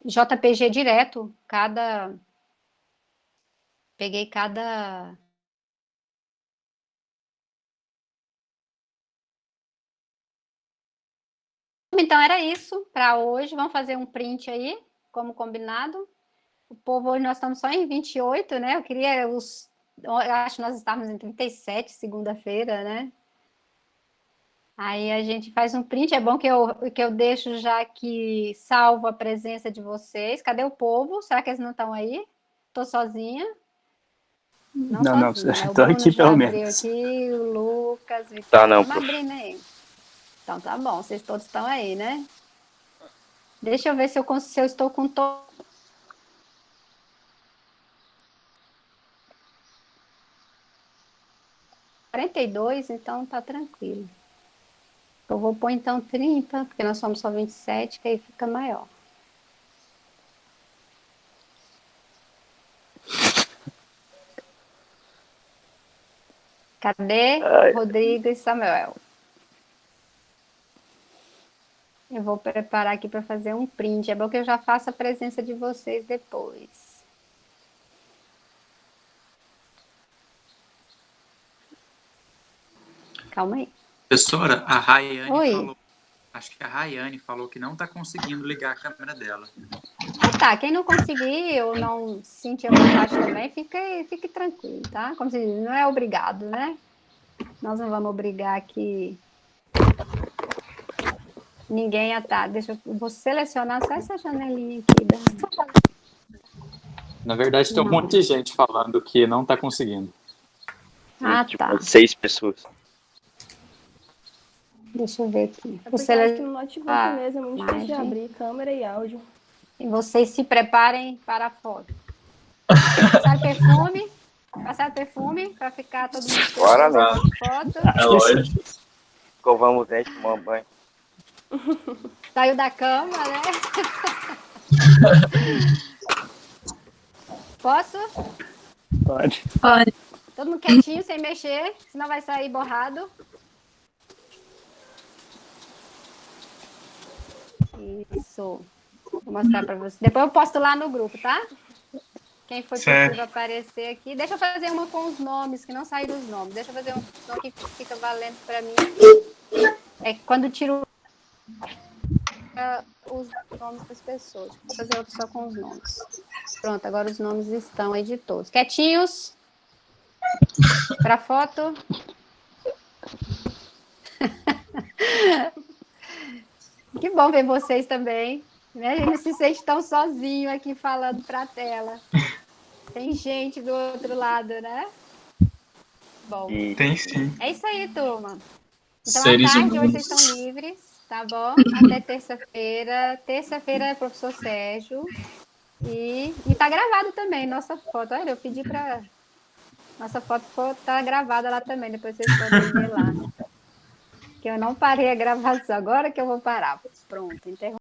S2: JPG direto, peguei cada... Então, era isso para hoje. Vamos fazer um print aí, como combinado. O povo, hoje nós estamos só em 28, né? Eu acho que nós estávamos em 37, segunda-feira, né? Aí a gente faz um print. É bom que eu deixo já aqui salvo a presença de vocês. Cadê o povo? Será que eles não estão aí? Estou sozinha? Não, sozinha, né?
S8: Estou aqui pelo menos.
S2: Aqui, o Lucas, Vitor.
S9: Tá, não,
S2: Vamos abrindo aí. Então, tá bom. Vocês todos estão aí, né? Deixa eu ver se eu estou com todo... 42, então tá tranquilo. Eu vou pôr então 30, porque nós somos só 27, que aí fica maior. Cadê Rodrigo e Samuel? Eu vou preparar aqui para fazer um print. É bom que eu já faça a presença de vocês depois. Calma aí.
S10: Professora, a Rayane
S2: Oi.
S10: falou, acho que a Rayane falou que não está conseguindo ligar a câmera dela.
S2: Tá, quem não conseguir ou não sentir a vontade também, fique tranquilo, tá? Como se diz, não é obrigado, né? Nós não vamos obrigar aqui ninguém a tá. Eu vou selecionar só essa janelinha aqui.
S10: Na verdade, tem um monte de gente falando que não está conseguindo.
S2: Ah,
S9: tipo,
S2: tá.
S9: 6 pessoas.
S2: Deixa eu ver aqui.
S7: Porque eu acho que no notebook mesmo é muito difícil de abrir câmera e áudio.
S2: E vocês se preparem para a foto. Passar perfume. Passar perfume para ficar todo mundo
S9: Claramente.
S2: foto.
S5: É lógico.
S9: Escovamos o dente, tomamos banho.
S2: Saiu da cama, né? Posso?
S8: Pode.
S2: Todo mundo quietinho, sem mexer, senão vai sair borrado. Isso. Vou mostrar para vocês. Depois eu posto lá no grupo, tá? Quem foi possível aparecer aqui. Deixa eu fazer uma com os nomes, que não saíram os nomes. Deixa eu fazer um que fica valendo para mim. É quando tiro os nomes das pessoas. Vou fazer outro só com os nomes. Pronto, agora os nomes estão aí de todos. Quietinhos. Para foto. Que bom ver vocês também. Né? A gente não se sente tão sozinho aqui falando para a tela. Tem gente do outro lado, né? Bom.
S4: Tem sim.
S2: É isso aí, turma. Então,
S5: Seres
S2: à tarde, hoje
S5: humanos.
S2: vocês estão livres, tá bom? Até terça-feira. Terça-feira é professor Sérgio. E tá gravado também, nossa foto. Olha, eu pedi para... Nossa foto tá gravada lá também, depois vocês podem ver lá. Que eu não parei a gravação, agora que eu vou parar. Pronto, interrompi.